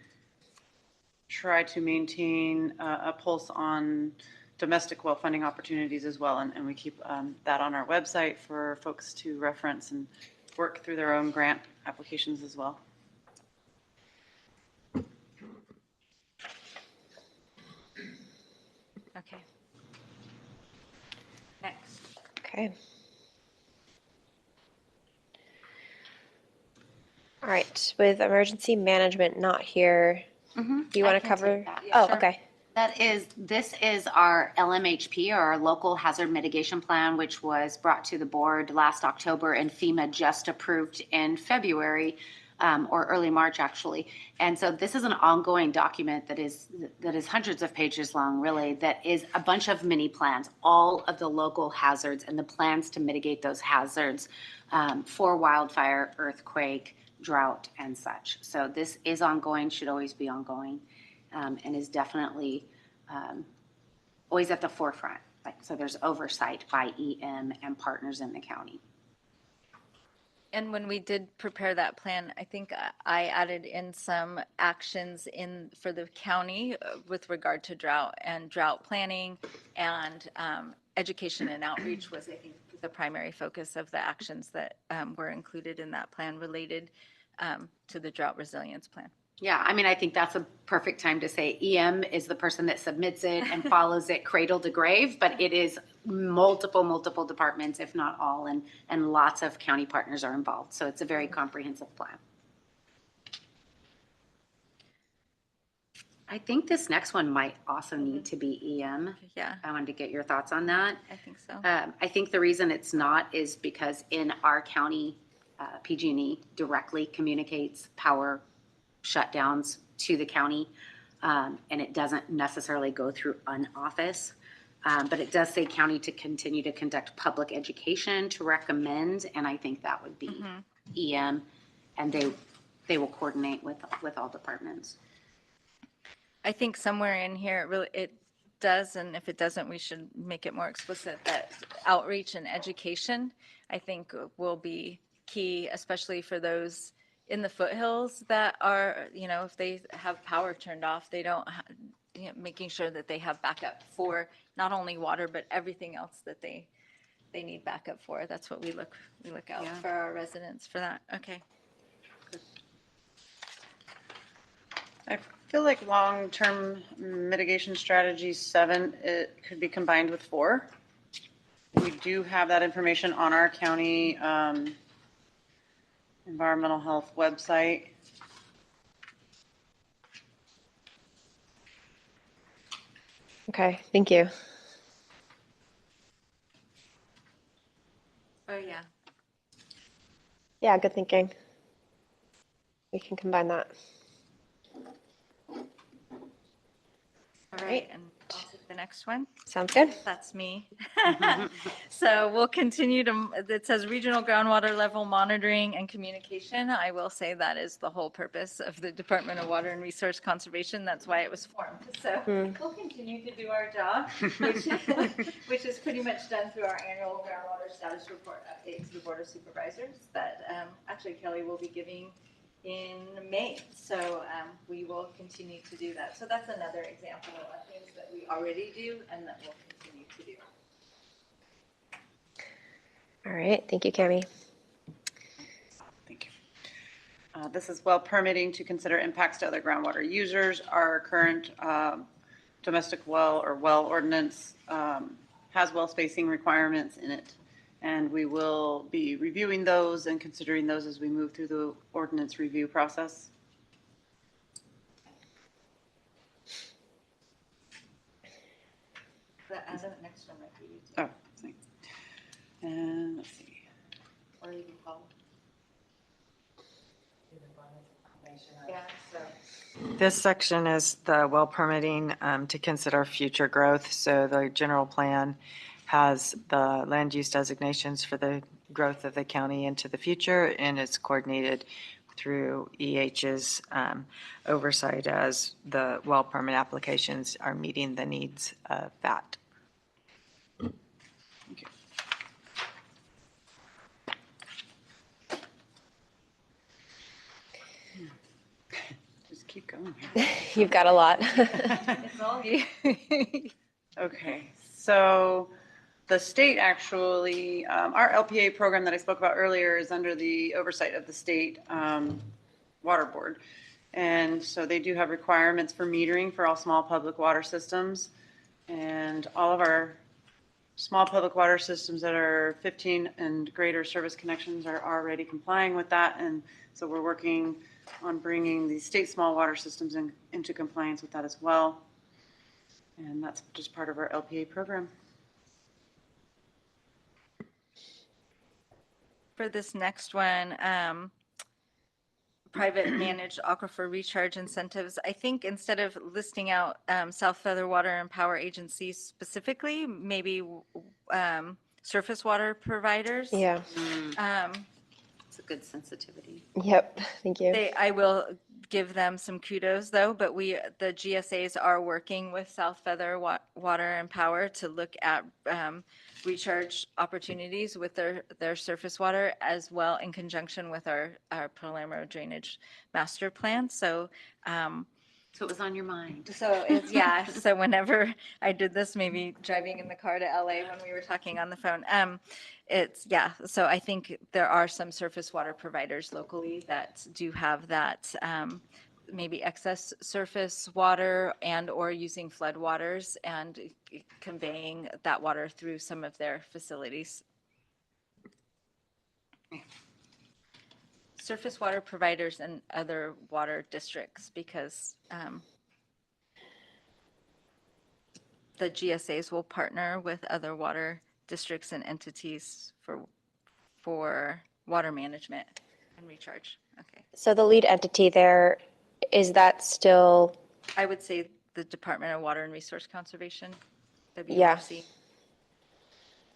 try to maintain a pulse on domestic well funding opportunities as well. And we keep that on our website for folks to reference and work through their own grant applications as well. Okay. Next. Okay. All right, with emergency management not here, do you I want to can cover? take that. Oh, Sure. okay. This is our LMHP, or our Local Hazard Mitigation Plan, which was brought to the board last October and FEMA just approved in February. or early March, actually. And so this is an ongoing document that is hundreds of pages long, really, that is a bunch of mini plans, all of the local hazards and the plans to mitigate those hazards for wildfire, earthquake, drought, and such. So this is ongoing, should always be ongoing, and is definitely always at the forefront. Like, so there's oversight by EM and partners in the county. And when we did prepare that plan, I think I added in some actions for the county with regard to drought and drought planning, and education and outreach was, I think, the primary focus of the actions that were included in that plan related to the Drought Resilience Plan. Yeah, I mean, I think that's a perfect time to say EM is the person that submits it and follows it cradle to grave, but it is multiple departments, if not all, and lots of county partners are involved. So it's a very comprehensive plan. I think this next one might also need to be EM. Yeah, I wanted to get your thoughts on that. I think so. I think the reason it's not is because in our county, PG&E directly communicates power shutdowns to the county, and it doesn't necessarily go through an office. But it does say county to continue to conduct public education to recommend, and I think that would be EM, and they will coordinate with all departments. I think somewhere in here it does, and if it doesn't, we should make it more explicit that outreach and education, I think, will be key, especially for those in the foothills that are, if they have power turned off, they don't, making sure that they have backup for not only water, but everything else that they need backup for. That's what we look out Yeah. for our residents for that. Okay. I feel like long-term mitigation strategy 7, it could be combined with 4. We do have that information on our county environmental health website. Okay, thank you. Oh, yeah. Yeah, good thinking. We can combine that. All right. And I'll take the next one. Sounds good. That's me. So we'll continue it says regional groundwater level monitoring and communication. I will say that is the whole purpose of the Department of Water and Resource Conservation. That's why it was formed. So we'll continue to do our job, which is pretty much done through our annual groundwater status report update to the Board of Supervisors that actually Kelly will be giving in May. So we will continue to do that. So that's another example of things that we already do and that we'll continue to do. All right, thank you, Cami. Thank you. This is well permitting to consider impacts to other groundwater users. Our current domestic well or well ordinance has well spacing requirements in it. And we will be reviewing those and considering those as we move through the ordinance review process. The next one might be you too. Oh, thanks. And let's see. Or you can call. Yeah, so. This section is the well permitting to consider future growth. So the general plan has the land use designations for the growth of the county into the future, and it's coordinated through EH's oversight as the well permit applications are meeting the needs of that. Okay. Just keep going here. You've got a lot. It's all you. Okay, so the state actually, our LPA program that I spoke about earlier is under the oversight of the state water board. And so they do have requirements for metering for all small public water systems. And all of our small public water systems that are 15 and greater service connections are already complying with that. And so we're working on bringing the state small water systems into compliance with that as well. And that's just part of our LPA program. For this next one, private managed aquifer recharge incentives, I think instead of listing out South Feather Water and Power agencies specifically, maybe surface water providers. Yeah, It's a good sensitivity. yep, thank you. I will give them some kudos though, but the GSAs are working with South Feather Water and Power to look at recharge opportunities with their surface water as well in conjunction with our Palermo drainage master plan. So, So it was on your mind. so it's, yeah, so whenever I did this, maybe driving in the car to LA when we were talking on the phone, it's, yeah, so I think there are some surface water providers locally that do have that, maybe excess surface water and or using flood waters and conveying that water through some of their facilities. Surface water providers and other water districts, because the GSAs will partner with other water districts and entities for water management and recharge. Okay. So the lead entity there, is that still, I would say the Department of Water and Resource Conservation, Yeah. WRC,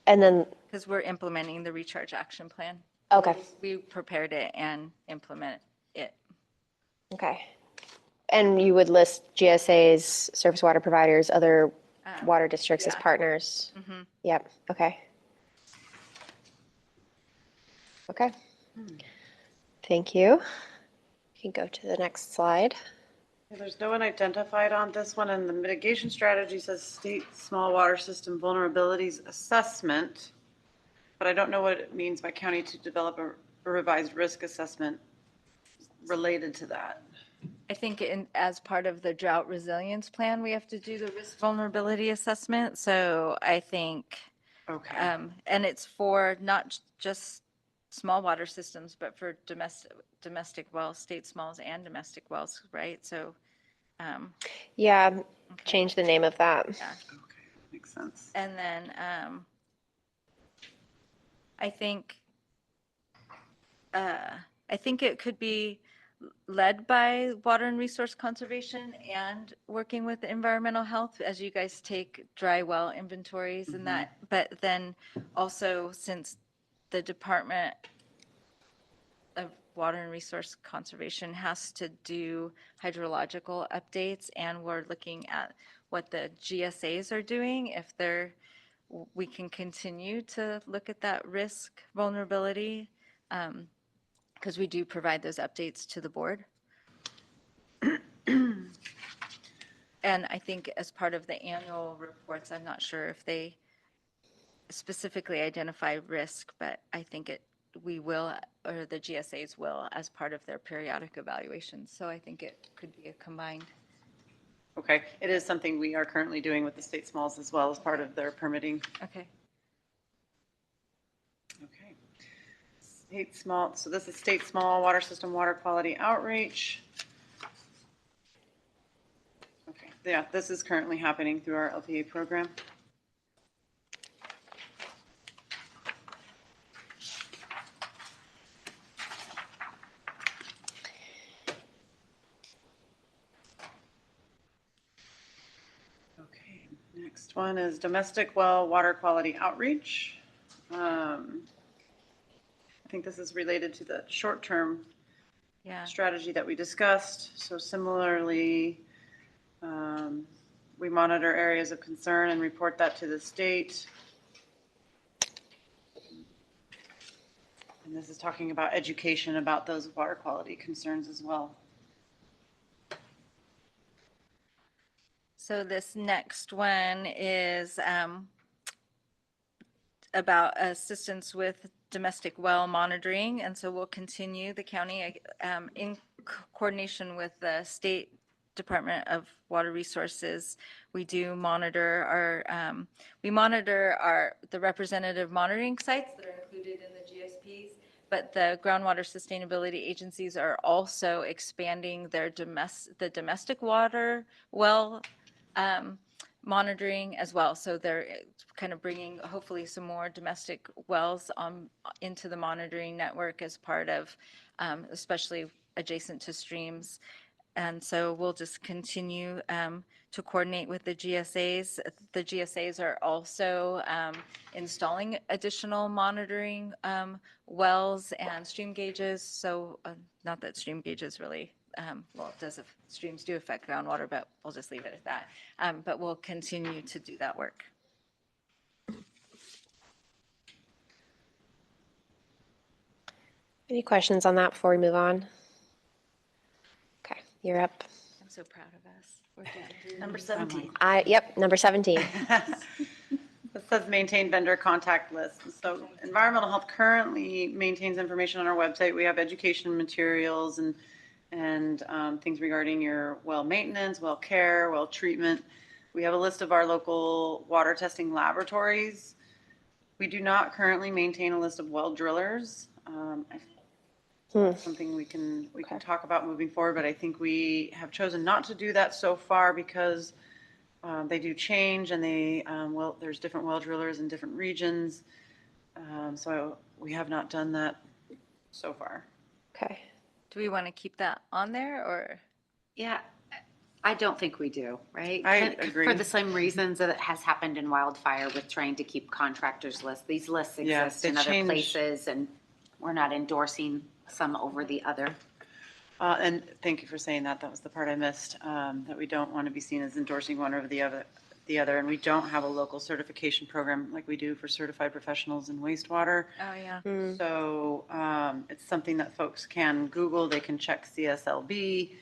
and then, because we're implementing the recharge action plan. okay, We prepared it and implement it. okay. And you would list GSAs, surface water providers, other water districts as yeah. partners? Mhm. Yep, okay. Okay. Thank you. You can go to the next slide. Yeah, there's no one identified on this one, and the mitigation strategy says state small water system vulnerabilities assessment. But I don't know what it means by county to develop a revised risk assessment related to that. I think as part of the Drought Resilience Plan, we have to do the risk vulnerability assessment. So I think, Okay. and it's for not just small water systems, but for domestic wells, state smalls and domestic wells, right? So, Yeah, okay. change the name of that. Yeah. Okay, makes sense. And then I think it could be led by water and resource conservation and working with environmental health as you guys take dry well inventories and that. But then also, since the Department of Water and Resource Conservation has to do hydrological updates, and we're looking at what the GSAs are doing, we can continue to look at that risk vulnerability, because we do provide those updates to the board. And I think as part of the annual reports, I'm not sure if they specifically identify risk, but I think we will, or the GSAs will, as part of their periodic evaluations. So I think it could be a combined. Okay, it is something we are currently doing with the state smalls as well as part of their permitting. Okay. Okay. State small, so this is state small water system water quality outreach. Okay, yeah, this is currently happening through our LPA program. Okay, next one is domestic well water quality outreach. I think this is related to the short-term Yeah. strategy that we discussed. So similarly, we monitor areas of concern and report that to the state. And this is talking about education about those water quality concerns as well. So this next one is about assistance with domestic well monitoring. And so we'll continue the county in coordination with the State Department of Water Resources. We do monitor the representative monitoring sites that are included in the GSPs. But the groundwater sustainability agencies are also expanding their the domestic water well monitoring as well. So they're kind of bringing hopefully some more domestic wells into the monitoring network as part of, especially adjacent to streams. And so we'll just continue to coordinate with the GSAs. The GSAs are also installing additional monitoring wells and stream gauges. So not that stream gauges really, well, it does, streams do affect groundwater, but we'll just leave it at that. But we'll continue to do that work. Any questions on that before we move on? Okay, you're up. I'm so proud of us. We're down. Number 17. Yep, number 17. This says maintain vendor contact list. So environmental health currently maintains information on our website. We have education materials and things regarding your well maintenance, well care, well treatment. We have a list of our local water testing laboratories. We do not currently maintain a list of well drillers. Something we can talk about moving forward, but I think we have chosen not to do that so far because they do change and there's different well drillers in different regions. So we have not done that so far. Okay. Do we want to keep that on there or? Yeah, I don't think we do, right? I agree. For the same reasons that it has happened in wildfire with trying to keep contractors lists. These lists Yes, exist they in other change. places and we're not endorsing some over the other. And thank you for saying that. That was the part I missed, that we don't want to be seen as endorsing one over the other. And we don't have a local certification program like we do for certified professionals in wastewater. Oh, yeah. So it's something that folks can Google. They can check CSLB.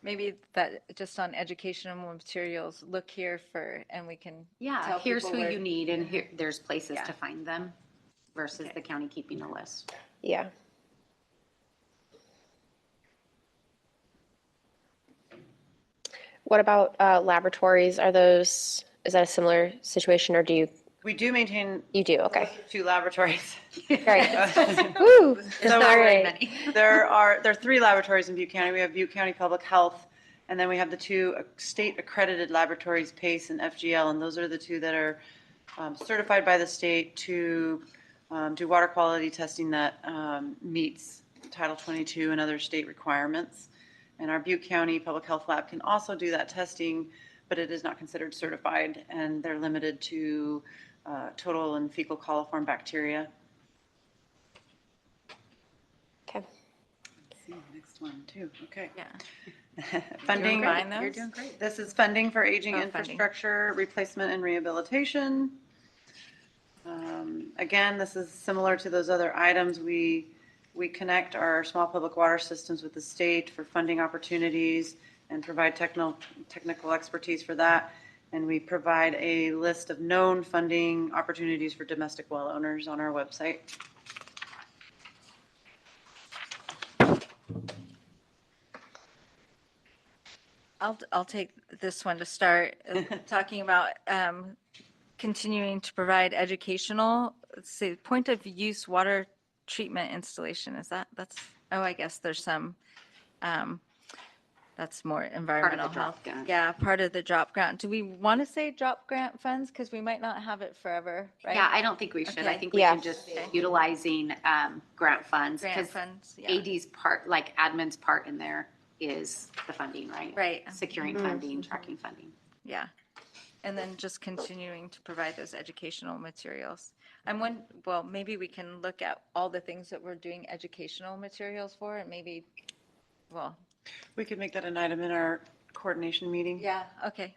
Maybe that just on educational materials, look here for, and we can. Yeah, tell here's people who where- you need and here, there's places Yeah. to find them versus Okay. the county keeping a list. Yeah. What about laboratories? Is that a similar situation or We do maintain you do? Okay. 2 laboratories. Very good. Woo! So All right. There are 3 laboratories in Butte County. We have Butte County Public Health, and then we have the 2 state accredited laboratories, PACE and FGL, and those are the 2 that are certified by the state to do water quality testing that meets Title 22 and other state requirements. And our Butte County Public Health Lab can also do that testing, but it is not considered certified, and they're limited to total and fecal coliform bacteria. Okay. Let's see, next one too, okay. Yeah. Funding. Combine those? You're doing great. This is funding for aging Oh, funding. infrastructure, replacement and rehabilitation. Again, this is similar to those other items. We connect our small public water systems with the state for funding opportunities and provide technical expertise for that. And we provide a list of known funding opportunities for domestic well owners on our website. I'll take this one to start, talking about continuing to provide educational, let's see, point of use water treatment installation. I guess there's some, that's more environmental health. drop grant. Yeah, part of the drop grant. Do we want to say drop grant funds? Because we might not have it forever, right? Yeah, I don't think we should. I Okay. think we Yeah. can just Okay. utilizing grant funds. Grant 'Cause funds, yeah. AD's part, like admin's part in there is the funding, right? Right. Securing funding, tracking funding. Yeah. And then just continuing to provide those educational materials. Well, maybe we can look at all the things that we're doing educational materials for and maybe, well, We could make that an item in our coordination meeting. yeah, okay.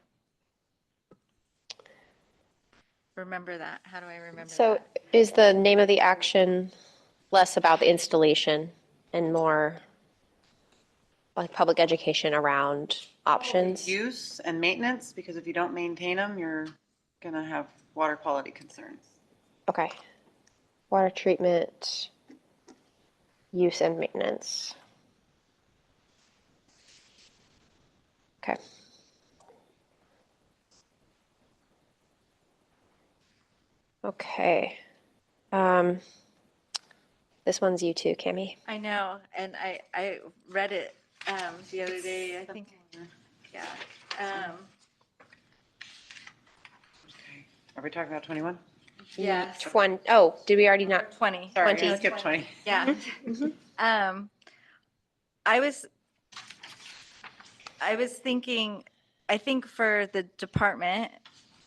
Remember that. How do I remember So that? is the name of the action less about the installation and more like public education around options? Use and maintenance, because if you don't maintain them, you're going to have water quality concerns. Okay. Water treatment, use and maintenance. Okay. Okay. This one's you too, Cami. I know, and I read it the other day, I think, yeah. Okay. Are we talking about 21? Yes. Oh, did we already not? 20. Sorry, 20. I skipped 20. Yeah. I was thinking, I think for the department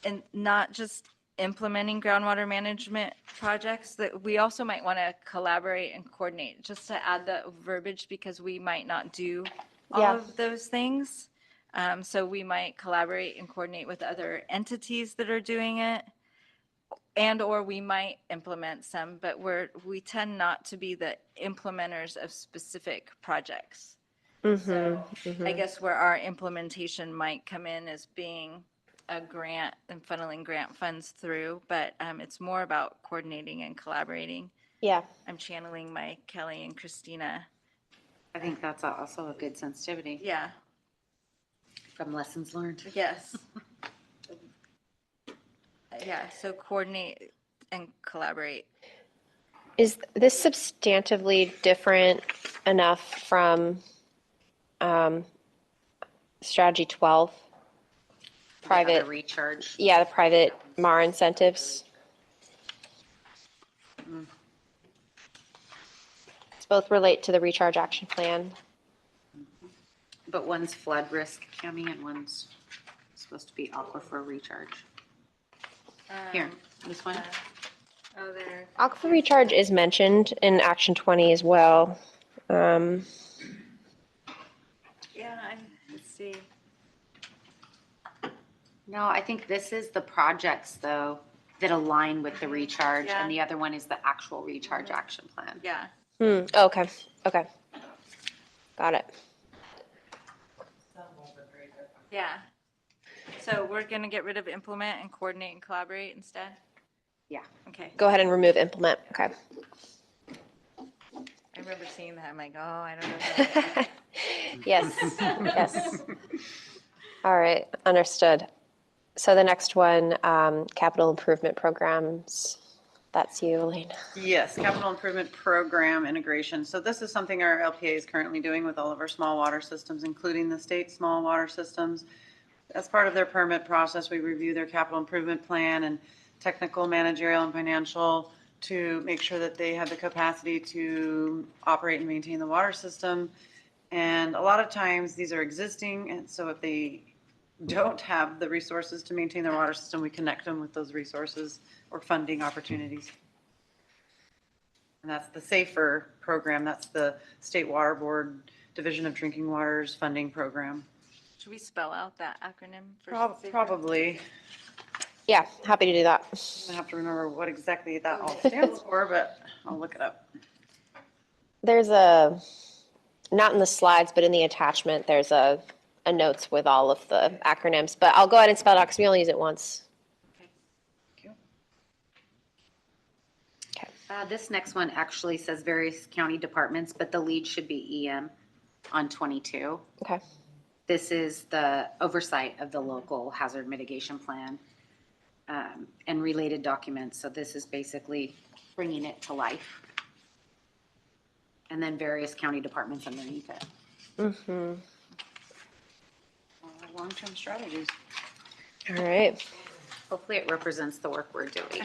and not just implementing groundwater management projects, that we also might want to collaborate and coordinate, just to add the verbiage, because we might not do all Yeah. of those things. So we might collaborate and coordinate with other entities that are doing it. And or we might implement some, but we tend not to be the implementers of specific projects. So I guess where our implementation might come in as being a grant and funneling grant funds through, but it's more about coordinating and collaborating. Yeah. I'm channeling my Kelly and Christina. I think that's also a good sensitivity Yeah, from lessons learned. yes. Yeah, so coordinate and collaborate. Is this substantively different enough from strategy 12? The Private, recharge. yeah, the private MAR incentives. It's both relate to the recharge action plan. But one's flood risk, Cami, and one's supposed to be aquifer recharge. Here, this one. Oh, there. Aquifer recharge is mentioned in action 20 as well. Yeah, let's see. No, I think this is the projects though that align with the recharge, Yeah. and the other one is the actual recharge action plan. Yeah. Okay, okay. Got it. Yeah. So we're gonna get rid of implement and coordinate and collaborate instead? Yeah. Okay. Go ahead and remove implement. Okay. I remember seeing that. I'm like, oh, I don't know. Yes, yes. All right, understood. So the next one, capital improvement programs. That's you, Elaine. Yes, capital improvement program integration. So this is something our LPA is currently doing with all of our small water systems, including the state small water systems. As part of their permit process, we review their capital improvement plan and technical, managerial, and financial to make sure that they have the capacity to operate and maintain the water system. And a lot of times, these are existing, and so if they don't have the resources to maintain their water system, we connect them with those resources or funding opportunities. And that's the SAFER program. That's the State Water Board Division of Drinking Water's funding program. Should we spell out that acronym? For safer? Probably. Yeah, happy to do that. I have to remember what exactly that all stands for, but I'll look it up. There's a, not in the slides, but in the attachment, there's a notes with all of the acronyms, but I'll go ahead and spell it out because we only use it once. Thank you. Okay. This next one actually says various county departments, but the lead should be EM on 22. Okay. This is the oversight of the local hazard mitigation plan and related documents. So this is basically bringing it to life. And then various county departments underneath it. Mm-hmm. Long-term strategies. All right. Hopefully it represents the work we're doing.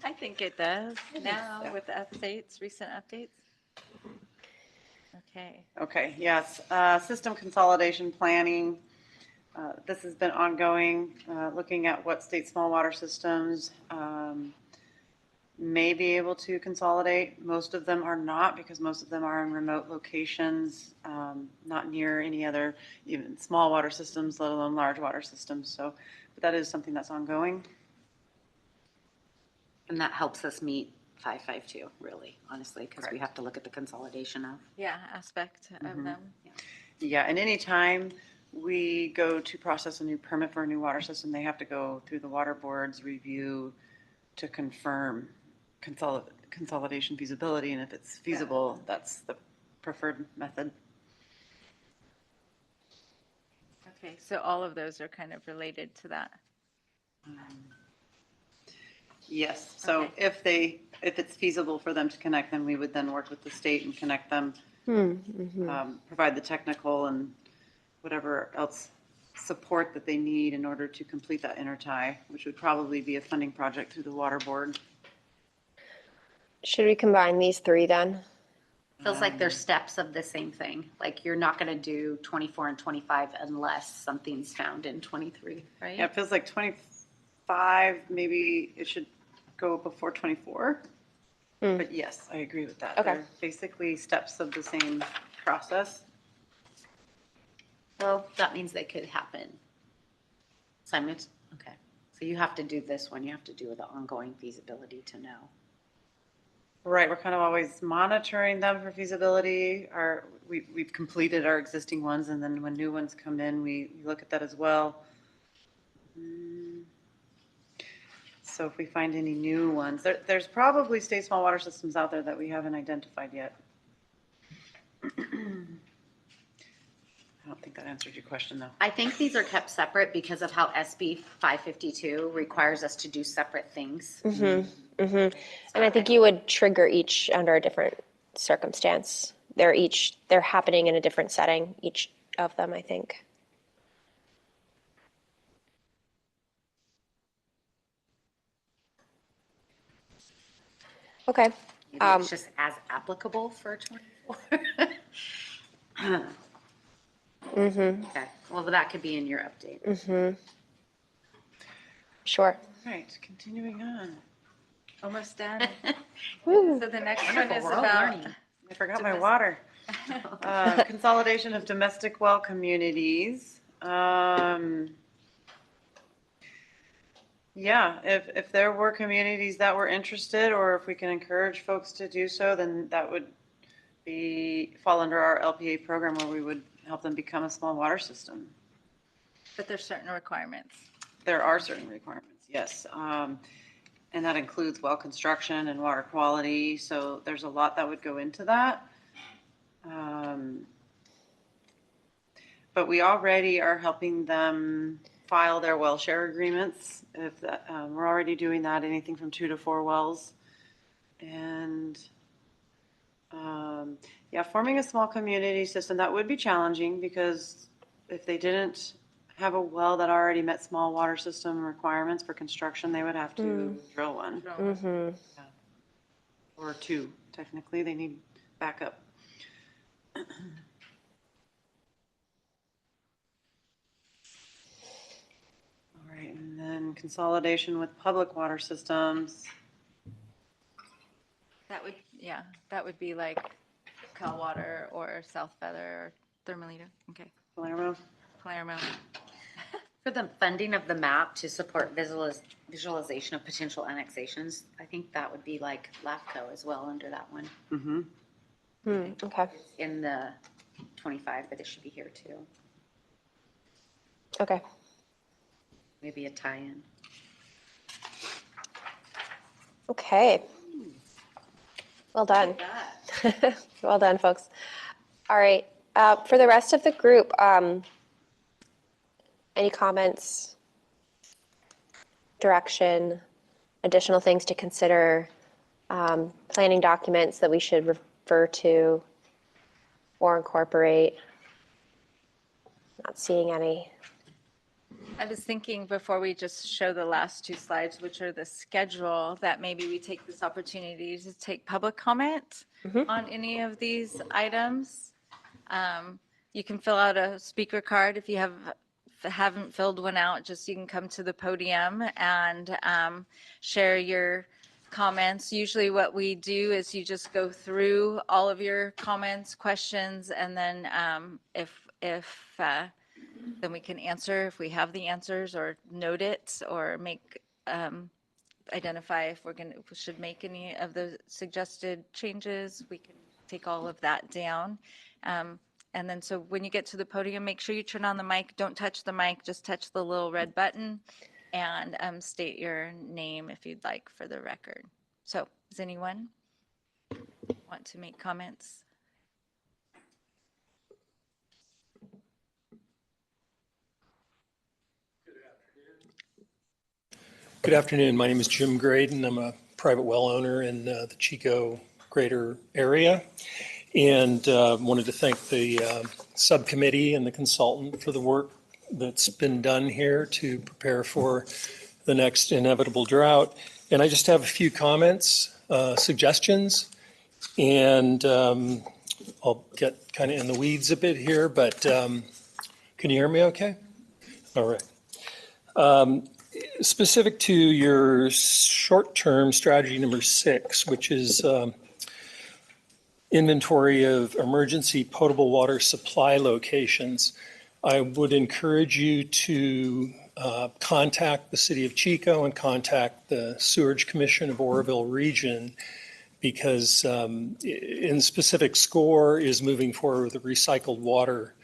I think it does now with the updates, recent updates. Okay. Okay, yes. System consolidation planning. This has been ongoing, looking at what state small water systems may be able to consolidate. Most of them are not, because most of them are in remote locations, not near any other, even small water systems, let alone large water systems. So, but that is something that's ongoing. And that helps us meet 552, really, honestly, because we have to look at the consolidation of. Yeah, aspect of them. Yeah, and anytime we go to process a new permit for a new water system, they have to go through the water board's review to confirm consolidation feasibility, and if it's feasible, that's the preferred method. Okay, so all of those are kind of related to that. Yes, so Okay. if it's feasible for them to connect, then we would then work with the state and connect them, provide the technical and whatever else support that they need in order to complete that intertie, which would probably be a funding project through the water board. Should we combine these three then? Feels like they're steps of the same thing. Like you're not going to do 24 and 25 unless something's found in 23, right? Yeah, it feels like 25, maybe it should go before 24. Hmm. But yes, I agree with that. Okay. They're basically steps of the same process. Well, that means they could happen. Simon, okay. So you have to do this one. You have to do the ongoing feasibility to know. Right, we're kind of always monitoring them for feasibility. We've completed our existing ones, and then when new ones come in, we look at that as well. So if we find any new ones, there's probably state small water systems out there that we haven't identified yet. I don't think that answered your question, though. I think these are kept separate because of how SB 552 requires us to do separate things. And I think you would trigger each under a different circumstance. They're happening in a different setting, each of them, I think. Okay. Maybe it's just as applicable for 24. Okay, well, that could be in your update. Sure. All right, continuing on. Almost done. Woo. So the next one Wonderful, is we're all about, learning. I forgot my water. Consolidation of domestic well communities. Yeah, if there were communities that were interested, or if we can encourage folks to do so, then that would fall under our LPA program where we would help them become a small water system. but there's certain requirements. There are certain requirements, yes. And that includes well construction and water quality. So there's a lot that would go into that. But we already are helping them file their well share agreements. If that, we're already doing that, anything from 2 to 4 wells. And yeah, forming a small community system, that would be challenging because if they didn't have a well that already met small water system requirements for construction, they would have to drill one. Or 2, technically, they need backup. All right, and then consolidation with public water systems. That would be like Cal Water or South Feather or Thermalito. Okay, Palermo. Palermo. For the funding of the map to support visualization of potential annexations, I think that would be like LAFCO as well under that one. Mm-hmm. Okay. It's in the 25, but it should be here too. Okay. Maybe a tie-in. Okay. Well done. Well done, folks. All right. For the rest of the group, any comments, direction, additional things to consider, planning documents that we should refer to or incorporate? Not seeing any. I was thinking before we just show the last 2 slides, which are the schedule, that maybe we take this opportunity to take public comment on any of these items. You can fill out a speaker card if you haven't filled one out. Just you can come to the podium and share your comments. Usually what we do is you just go through all of your comments, questions, and then then we can answer if we have the answers, or note it, or make identify if we should make any of the suggested changes. We can take all of that down. And then so when you get to the podium, make sure you turn on the mic. Don't touch the mic, just touch the little red button and state your name if you'd like for the record. So does anyone want to make comments? Good afternoon. My name is Jim Graydon. I'm a private well owner in the Chico greater area. And wanted to thank the subcommittee and the consultant for the work that's been done here to prepare for the next inevitable drought. And I just have a few comments, suggestions. And I'll get kind of in the weeds a bit here, but can you hear me okay? All right. Specific to your short-term strategy number 6, which is inventory of emergency potable water supply locations, I would encourage you to contact the City of Chico and contact the Sewerage Commission of Oroville Region, because in specific, SCORE is moving forward with a recycled water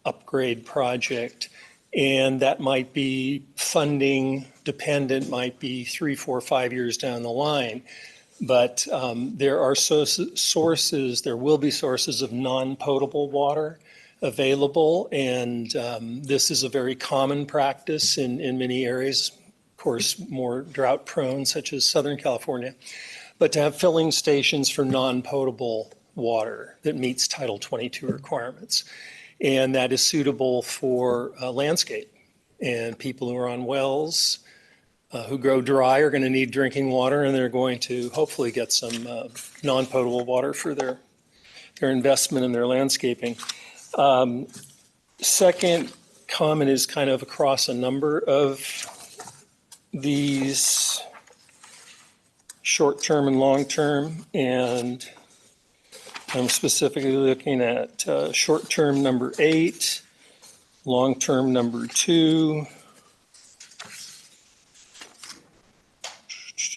upgrade project. And that might be funding dependent, might be 3, 4, 5 years down the line. But there are sources, there will be sources of non-potable water available. And this is a very common practice in many areas, of course, more drought prone, such as Southern California. But to have filling stations for non-potable water that meets Title 22 requirements. And that is suitable for landscape. And people who are on wells, who grow dry, are going to need drinking water, and they're going to hopefully get some non-potable water for their investment in their landscaping. Second comment is kind of across a number of these short-term and long-term, and I'm specifically looking at short-term number 8, long-term number 2,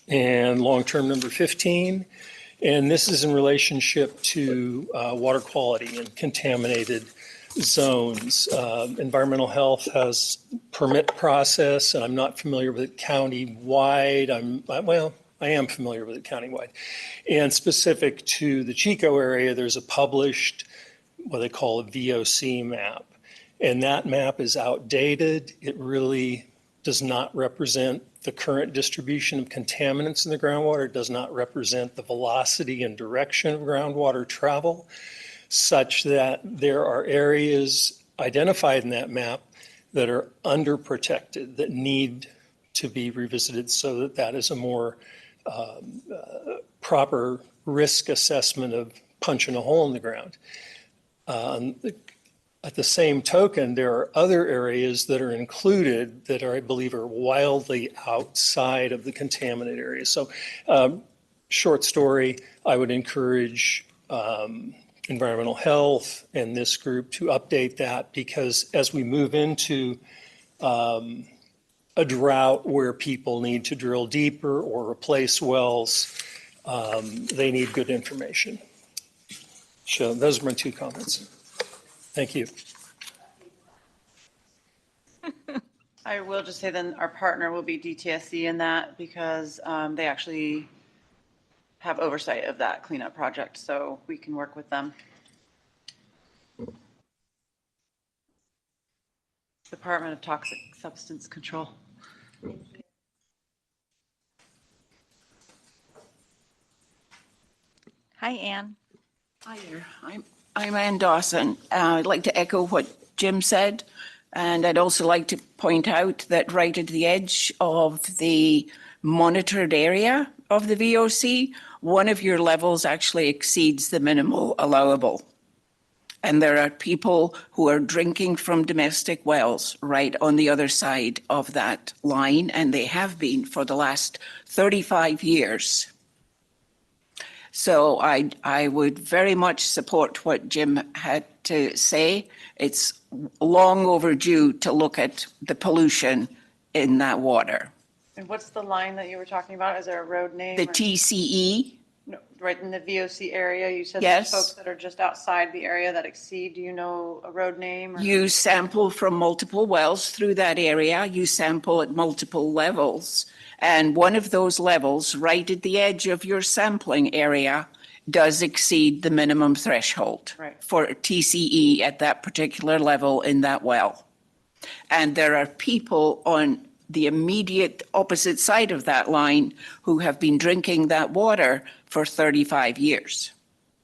and long-term number 15. And this is in relationship to water quality and contaminated zones. Environmental health has permit process, and I'm not familiar with it county-wide. I am familiar with it countywide. And specific to the Chico area, there's a published, what they call a VOC map. And that map is outdated. It really does not represent the current distribution of contaminants in the groundwater. It does not represent the velocity and direction of groundwater travel, such that there are areas identified in that map that are underprotected, that need to be revisited, so that that is a more proper risk assessment of punching a hole in the ground. At the same token, there are other areas that are included that are, I believe, are wildly outside of the contaminated areas. So short story, I would encourage environmental health and this group to update that, because as we move into a drought where people need to drill deeper or replace wells, they need good information. So those are my 2 comments. Thank you. I will just say then our partner will be DTSC in that, because they actually have oversight of that cleanup project, so we can work with them. Department of Toxic Substance Control. Hi, Ann. Hi there. I'm Ann Dawson. I'd like to echo what Jim said, and I'd also like to point out that right at the edge of the monitored area of the VOC, one of your levels actually exceeds the minimal allowable. And there are people who are drinking from domestic wells right on the other side of that line, and they have been for the last 35 years. So I would very much support what Jim had to say. It's long overdue to look at the pollution in that water. And what's the line that you were talking about? Is there a road name? The or- TCE, No, right in the VOC area, you said Yes. there's folks that are just outside the area that exceed, do you know a road name? Or you sample from multiple wells through that area. You sample at multiple levels. And one of those levels, right at the edge of your sampling area, does exceed the minimum threshold Right. for TCE at that particular level in that well. And there are people on the immediate opposite side of that line who have been drinking that water for 35 years.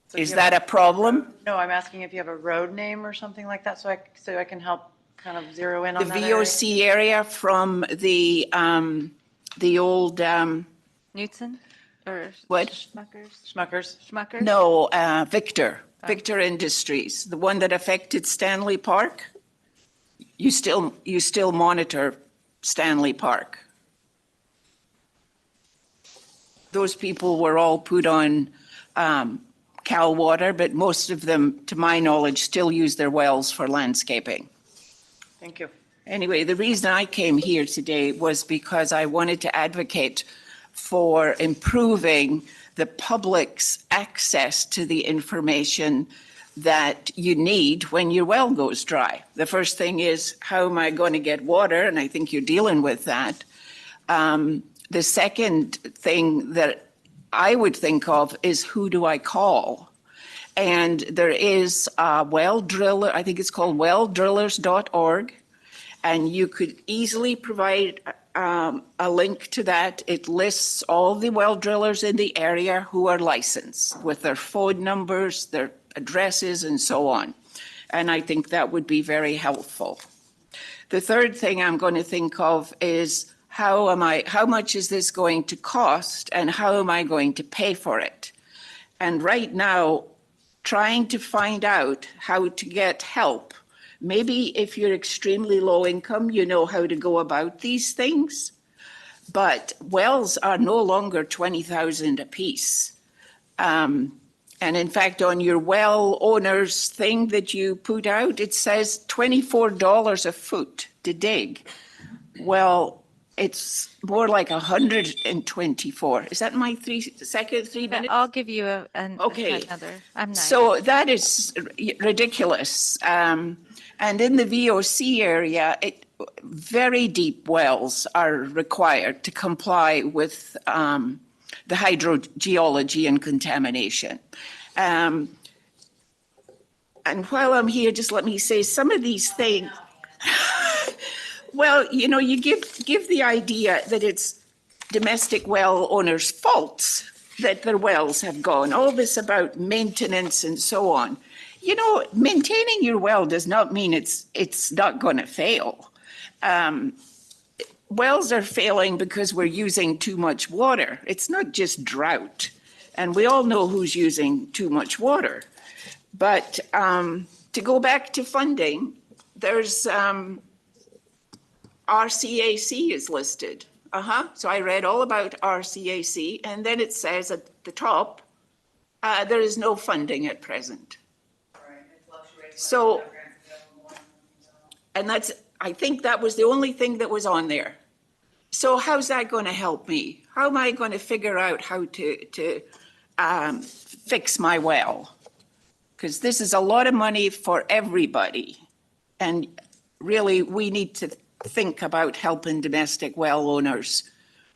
So do Is you have that a problem? No, I'm asking if you have a road name or something like that, so I can help kind of zero in The on that area. VOC area from the old Knutson? Or What? Schmuckers? No, Victor Industries, the one that affected Stanley Park. You still monitor Stanley Park. Those people were all put on Cal Water, but most of them, to my knowledge, still use their wells for landscaping. Thank you. Anyway, the reason I came here today was because I wanted to advocate for improving the public's access to the information that you need when your well goes dry. The first thing is, how am I going to get water? And I think you're dealing with that. The second thing that I would think of is, who do I call? And there is a well driller, I think it's called welldrillers.org. And you could easily provide a link to that. It lists all the well drillers in the area who are licensed with their phone numbers, their addresses, and so on. And I think that would be very helpful. The third thing I'm going to think of is, how much is this going to cost, and how am I going to pay for it? And right now, trying to find out how to get help. Maybe if you're extremely low income, you know how to go about these things. But wells are no longer 20,000 apiece. And in fact, on your well owner's thing that you put out, it says $24 a foot to dig. Well, it's more like 124. Is that my 3 minutes? I'll give you Okay. another. I'm nice. So that is ridiculous. And in the VOC area, very deep wells are required to comply with the hydrogeology and contamination. And while I'm here, just let me say some of these things. Well, you know, you give the idea that it's domestic well owners' faults that their wells have gone, all this about maintenance and so on. You know, maintaining your well does not mean it's not going to fail. Wells are failing because we're using too much water. It's not just drought. And we all know who's using too much water. But to go back to funding, there's RCAC is listed. So I read all about RCAC, and then it says at the top, there is no funding at present. So, and I think that was the only thing that was on there. So how's that going to help me? How am I going to figure out how to fix my well? Because this is a lot of money for everybody. And really, we need to think about helping domestic well owners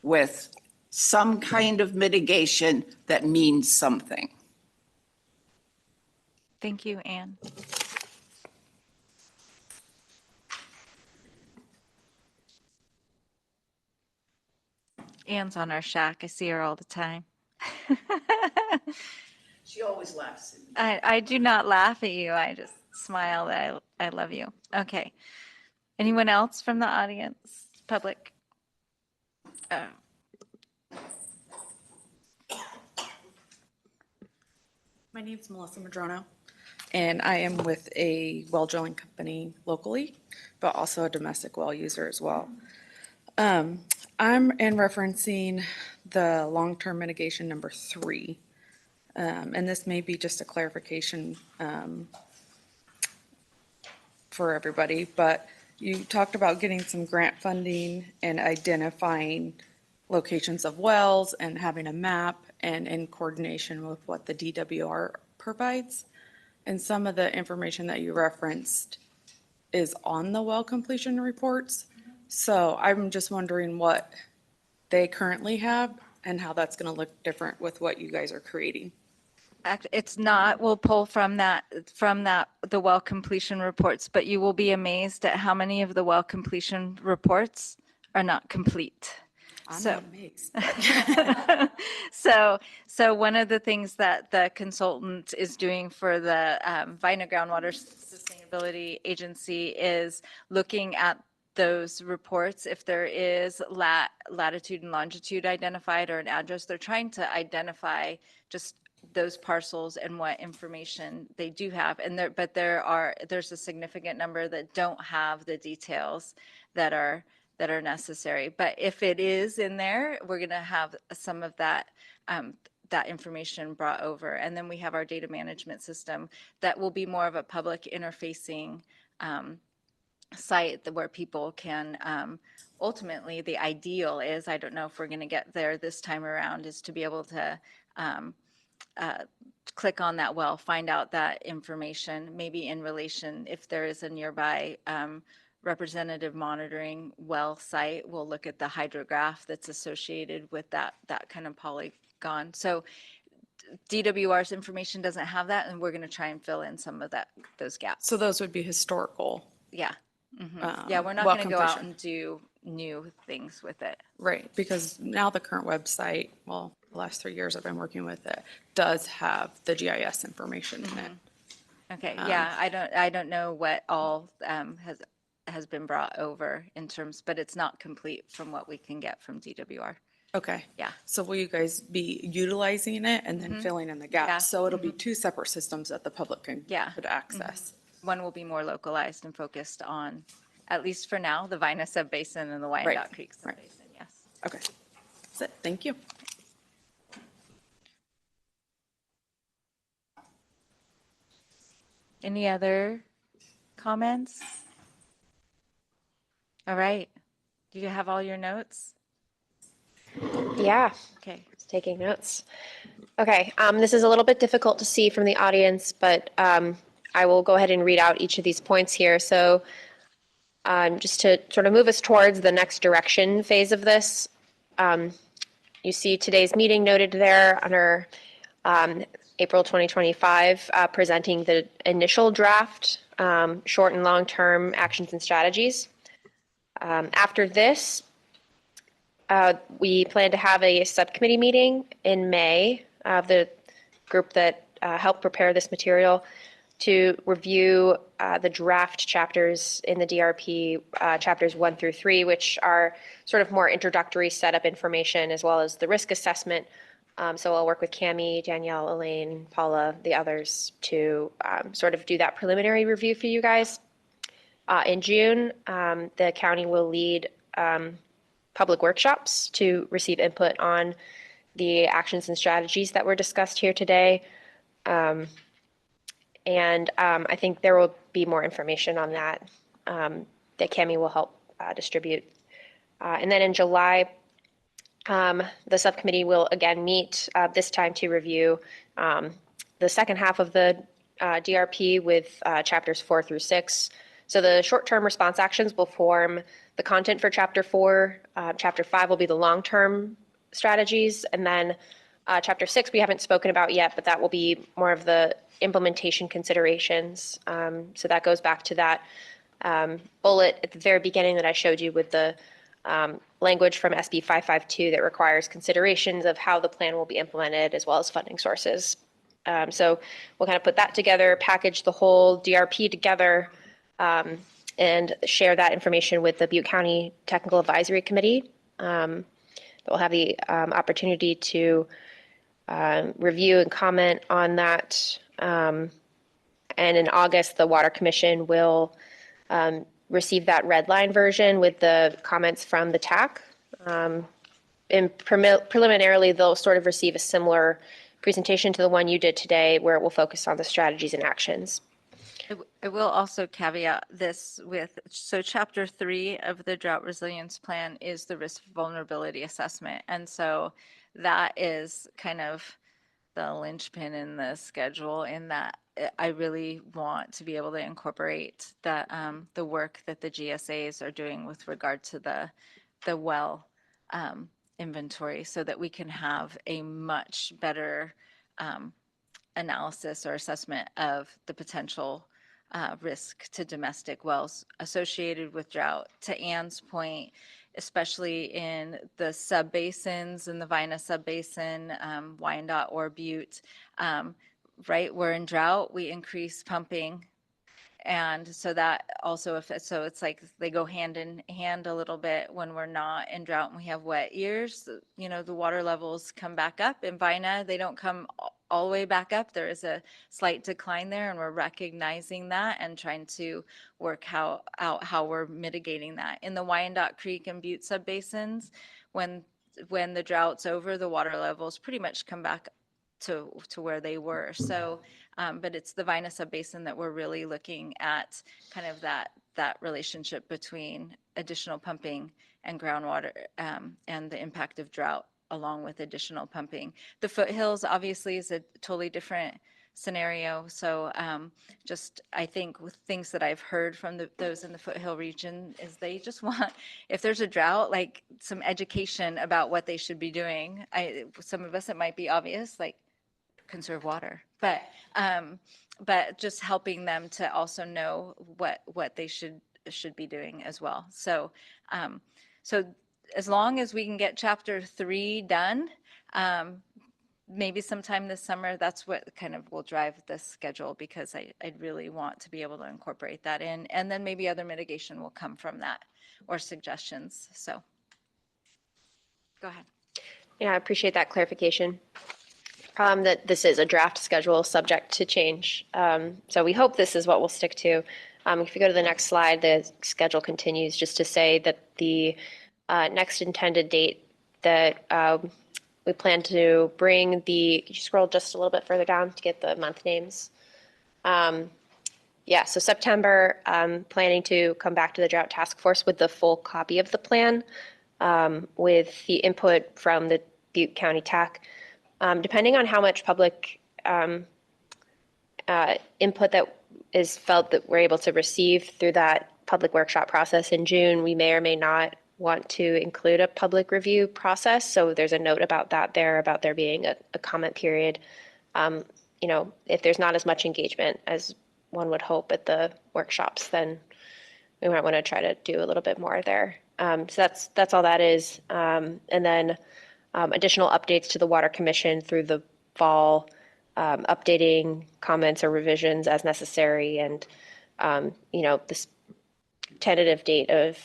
with some kind of mitigation that means something. Thank you, Anne. Anne's on our shack. I see her all the time. She always laughs at me. I do not laugh at you. I just smile that I love you. Okay. Anyone else from the audience, public? My name's Melissa Madrono, and I am with a well drilling company locally, but also a domestic well user as well. I'm in referencing the long-term mitigation number 3. And this may be just a clarification for everybody, but you talked about getting some grant funding and identifying locations of wells and having a map and in coordination with what the DWR provides. And some of the information that you referenced is on the well completion reports. So I'm just wondering what they currently have and how that's going to look different with what you guys are creating. It's not, we'll pull from the well completion reports, but you will be amazed at how many of the well completion reports are not complete. I'm So- not amazed. So one of the things that the consultant is doing for the Vina Groundwater Sustainability Agency is looking at those reports, if there is latitude and longitude identified or an address, they're trying to identify just those parcels and what information they do have. And there's a significant number that don't have the details that are necessary. But if it is in there, we're going to have some of that that information brought over. And then we have our data management system that will be more of a public interfacing site where people can ultimately, the ideal is, I don't know if we're going to get there this time around, is to be able to click on that well, find out that information, maybe in relation, if there is a nearby representative monitoring well site, we'll look at the hydrograph that's associated with that kind of polygon. So DWR's information doesn't have that, and we're going to try and fill in some of those gaps. So those would be historical. Yeah. Yeah, we're not well going to go out completion. and do new things with it. Right, because now the current website, well, the last 3 years I've been working with it, does have the GIS information in it. Okay, yeah, I don't know what all has been brought over in terms, but it's not complete from what we can get from DWR. Okay. Yeah. So will you guys be utilizing it and then filling in the gaps? Yeah. So it'll be two separate systems that the public can Yeah. could access. One will be more localized and focused on, at least for now, the Vina Subbasin and the Wyandotte Creek right. Subbasin, yes. Okay. That's it. Thank you. Any other comments? All right. Do you have all your notes? Yeah, Okay. taking notes. Okay, this is a little bit difficult to see from the audience, but I will go ahead and read out each of these points here. So just to sort of move us towards the next direction phase of this, you see today's meeting noted there under April 2025, presenting the initial draft, short and long-term actions and strategies. After this, we plan to have a subcommittee meeting in May of the group that helped prepare this material to review the draft chapters in the DRP, chapters 1 through 3, which are sort of more introductory setup information as well as the risk assessment. So I'll work with Cami, Danielle, Elaine, Paula, the others to sort of do that preliminary review for you guys. In June, the county will lead public workshops to receive input on the actions and strategies that were discussed here today. And I think there will be more information on that that Cami will help distribute. And then in July, the subcommittee will again meet this time to review the second half of the DRP with chapters 4 through 6. So the short-term response actions will form the content for chapter 4. Chapter 5 will be the long-term strategies. And then chapter 6 we haven't spoken about yet, but that will be more of the implementation considerations. So that goes back to that bullet at the very beginning that I showed you with the language from SB 552 that requires considerations of how the plan will be implemented as well as funding sources. So we'll kind of put that together, package the whole DRP together, and share that information with the Butte County Technical Advisory Committee. We'll have the opportunity to review and comment on that. And in August, the Water Commission will receive that red line version with the comments from the TAC. And preliminarily, they'll sort of receive a similar presentation to the one you did today, where it will focus on the strategies and actions. I will also caveat this with, so chapter 3 of the Drought Resilience Plan is the risk vulnerability assessment. And so that is kind of the linchpin in the schedule, in that I really want to be able to incorporate the work that the GSAs are doing with regard to the well inventory, so that we can have a much better analysis or assessment of the potential risk to domestic wells associated with drought. To Ann's point, especially in the subbasins, in the Vina subbasin, Wyandotte or Butte, right? We're in drought, we increase pumping, And so that also affects, so it's like they go hand in hand a little bit when we're not in drought and we have wet years. The water levels come back up. In Vina, they don't come all the way back up. There is a slight decline there, and we're recognizing that and trying to work out how we're mitigating that. In the Wyandotte Creek and Butte subbasins, when the drought's over, the water levels pretty much come back to where they were. So, but it's the Vina subbasin that we're really looking at, kind of that relationship between additional pumping and groundwater, and the impact of drought along with additional pumping. The foothills obviously is a totally different scenario. So just I think with things that I've heard from those in the foothill region is they just want, if there's a drought, like some education about what they should be doing. Some of us, it might be obvious, like conserve water, but just helping them to also know what they should be doing as well. So so as long as we can get chapter 3 done, maybe sometime this summer, that's what kind of will drive the schedule, because I'd really want to be able to incorporate that in, and then maybe other mitigation will come from that or suggestions. So go ahead. Yeah, I appreciate that clarification. That this is a draft schedule subject to change. So we hope this is what we'll stick to. If you go to the next slide, the schedule continues just to say that the next intended date that we plan to bring the, could you scroll just a little bit further down to get the month names? Yeah, so September, planning to come back to the Drought Task Force with the full copy of the plan, with the input from the Butte County TAC. Depending on how much public input that is felt that we're able to receive through that public workshop process in June, we may or may not want to include a public review process. So there's a note about that there, about there being a comment period. If there's not as much engagement as one would hope at the workshops, then we might want to try to do a little bit more there. So that's all that is. And then additional updates to the Water Commission through the fall, updating comments or revisions as necessary, and this tentative date of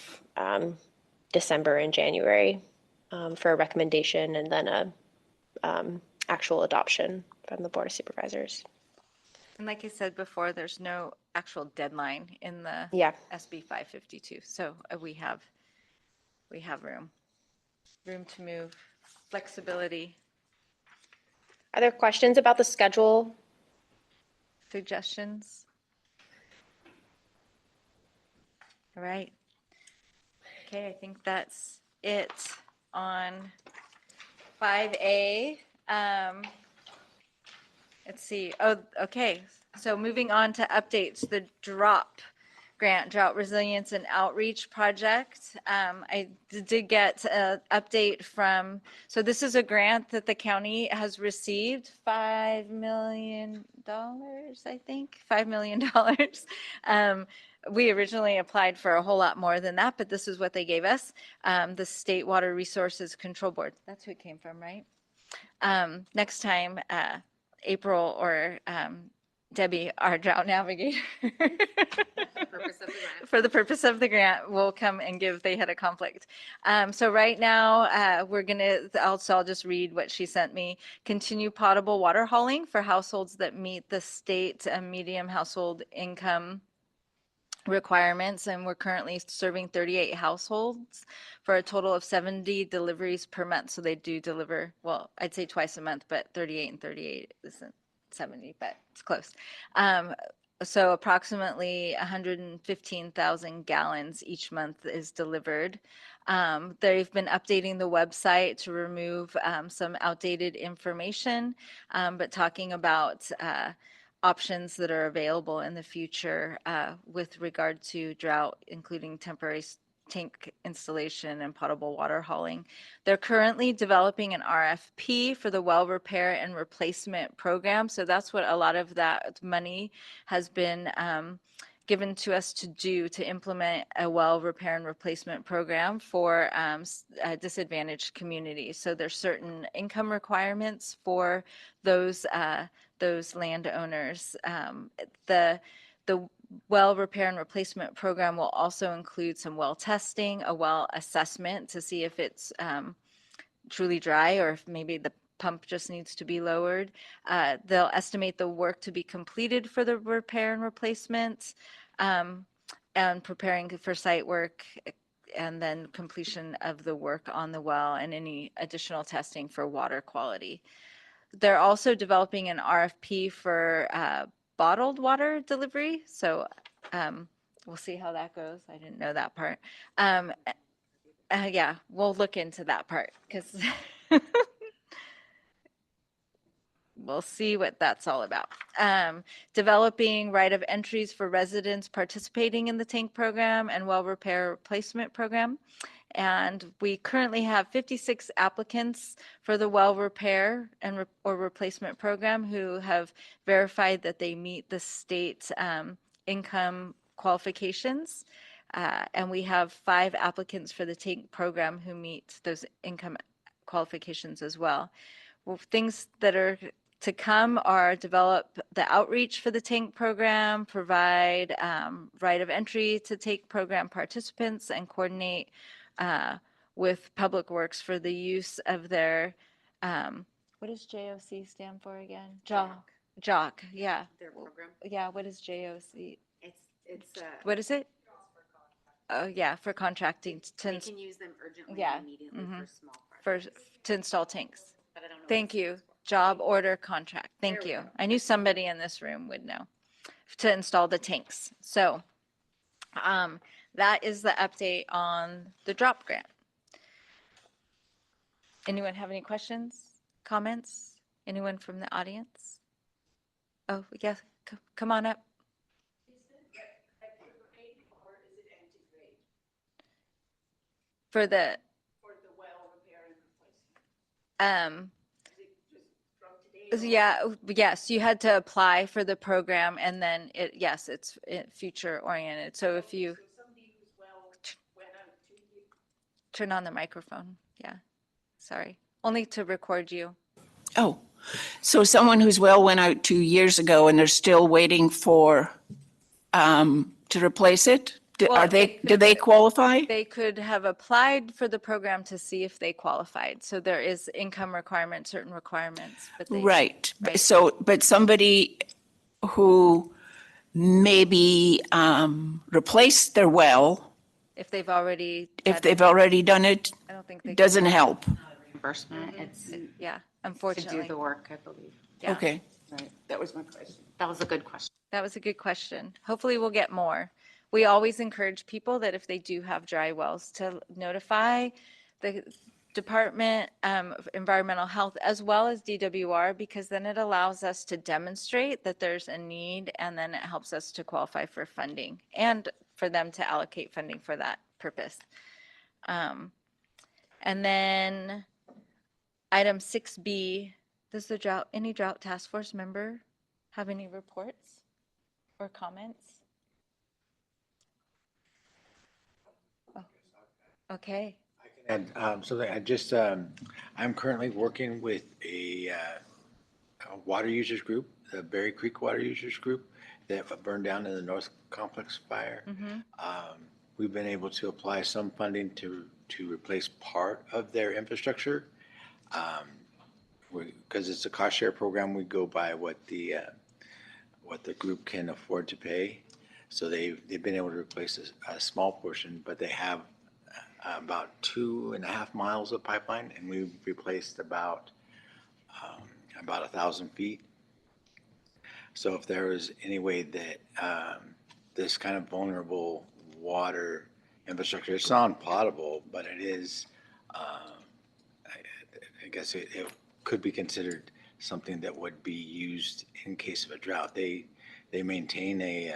December and January for a recommendation, and then a actual adoption from the Board of Supervisors. And like I said before, there's no actual deadline in the Yeah. SB 552. So we have room to move, flexibility, Are there questions about the schedule? suggestions. All right. Okay, I think that's it on 5A. Let's see. Oh, okay. So moving on to updates, the DROP grant, Drought Resilience and Outreach Project. I did get an update from, so this is a grant that the county has received, $5 million, I think, $5 million. We originally applied for a whole lot more than that, but this is what they gave us. The State Water Resources Control Board. That's who it came from, right? Next time, April or Debbie, our drought navigator, for the purpose of the grant, will come and give. They had a conflict. So right now, I'll just read what she sent me. Continue potable water hauling for households that meet the state medium household income requirements, and we're currently serving 38 households for a total of 70 deliveries per month. So they do deliver, well, I'd say twice a month, but 38 and 38 isn't 70, but it's close. So approximately 115,000 gallons each month is delivered. They've been updating the website to remove some outdated information, but talking about options that are available in the future with regard to drought, including temporary tank installation and potable water hauling. They're currently developing an RFP for the well repair and replacement program. So that's what a lot of that money has been given to us to do, to implement a well repair and replacement program for disadvantaged communities. So there's certain income requirements for those landowners. The well repair and replacement program will also include some well testing, a well assessment to see if it's truly dry or if maybe the pump just needs to be lowered. They'll estimate the work to be completed for the repair and replacement, and preparing for site work, and then completion of the work on the well and any additional testing for water quality. They're also developing an RFP for bottled water delivery. So we'll see how that goes. I didn't know that part. Yeah, we'll look into that part because we'll see what that's all about. Developing right of entries for residents participating in the tank program and well repair replacement program. And we currently have 56 applicants for the well repair and or replacement program who have verified that they meet the state income qualifications. And we have 5 applicants for the tank program who meet those income qualifications as well. Well, things that are to come are develop the outreach for the tank program, provide right of entry to tank program participants, and coordinate with Public Works for the use of their, what does JOC stand for again? JOC, yeah. Their program. Yeah, what is JOC? It's, What is it? Oh, yeah, for contracting they can use them urgently Yeah, and immediately mhm. for small for, projects. to install tanks. But I don't know what Thank it you. stands for. Job order contract. Thank There we you. go. I knew somebody in this room would know to install the tanks. So that is the update on the drop grant. Anyone have any questions, comments? Anyone from the audience? Oh, yes, come on up. For the yeah, yes, you had to apply for the program and then yes, it's future oriented. So if you turn on the microphone, yeah, sorry, only to record you. Oh, so someone whose well went out 2 years ago and they're still waiting for, to replace it? Well, Do they qualify? They could have applied for the program to see if they qualified. So there is income requirements, certain requirements, but they. Right. Right. So, but somebody who maybe replaced their well, If they've already. if they've already done it, I don't think they. it doesn't help. Reimbursement, it's Yeah, to do unfortunately. the work, I believe. Yeah. Okay. Right. That was my question. That was a good question. That was a good question. Hopefully we'll get more. We always encourage people that if they do have dry wells to notify the Department of Environmental Health as well as DWR, because then it allows us to demonstrate that there's a need and then it helps us to qualify for funding and for them to allocate funding for that purpose. And then item 6B, does any drought task force member have any reports or comments? Oh, okay. And so I just, I'm currently working with a water users group, the Berry Creek Water Users Group that burned down in the North Complex fire. We've been able to apply some funding to replace part of their infrastructure. Because it's a cost share program, we go by what the group can afford to pay. So they've been able to replace a small portion, but they have about 2.5 miles of pipeline, and we've replaced about 1,000 feet. So if there was any way that this kind of vulnerable water infrastructure, it's non-potable, but it is, I guess it could be considered something that would be used in case of a drought. They maintain a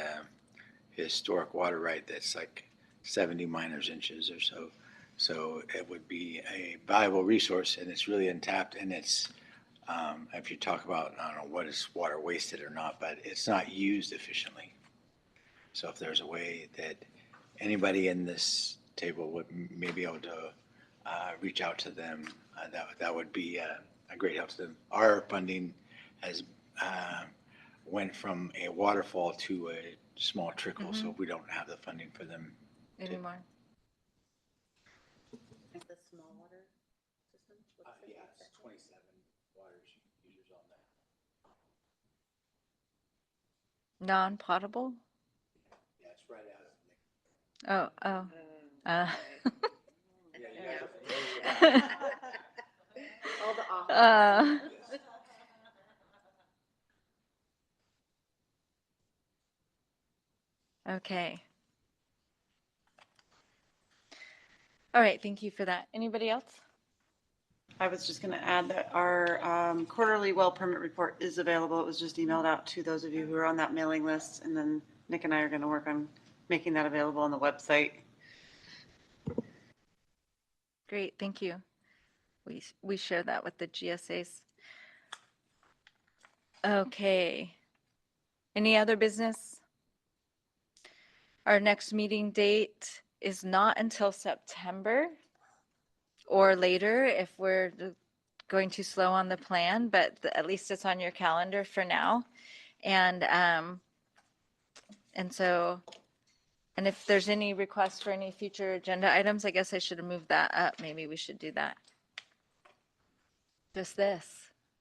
historic water right that's like 70 miners inches or so. So it would be a valuable resource, and it's really untapped, and it's, if you talk about, I don't know, what is water wasted or not, but it's not used efficiently. So if there's a way that anybody in this table would maybe able to reach out to them, that would be a great help to them. Our funding has went from a waterfall to small trickle, so we don't have the funding for them. Anymore? Yeah, it's 27 water users on that. Non-potable? Yeah, it's right out of. Oh, oh. Yeah, you guys are familiar with that. Uh, Okay. All right, thank you for that. Anybody else? I was just going to add that our quarterly well permit report is available. It was just emailed out to those of you who are on that mailing list. And then Nick and I are going to work on making that available on the website. Great, thank you. We share that with the GSAs. Okay. Any other business? Our next meeting date is not until September or later if we're going too slow on the plan, but at least it's on your calendar for now. And so, and if there's any request for any future agenda items, I guess I should have moved that up. Maybe we should do that. Just this.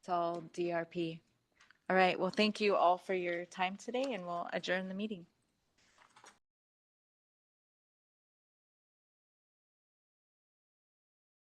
It's all DRP. All right. Well, thank you all for your time today, and we'll adjourn the meeting.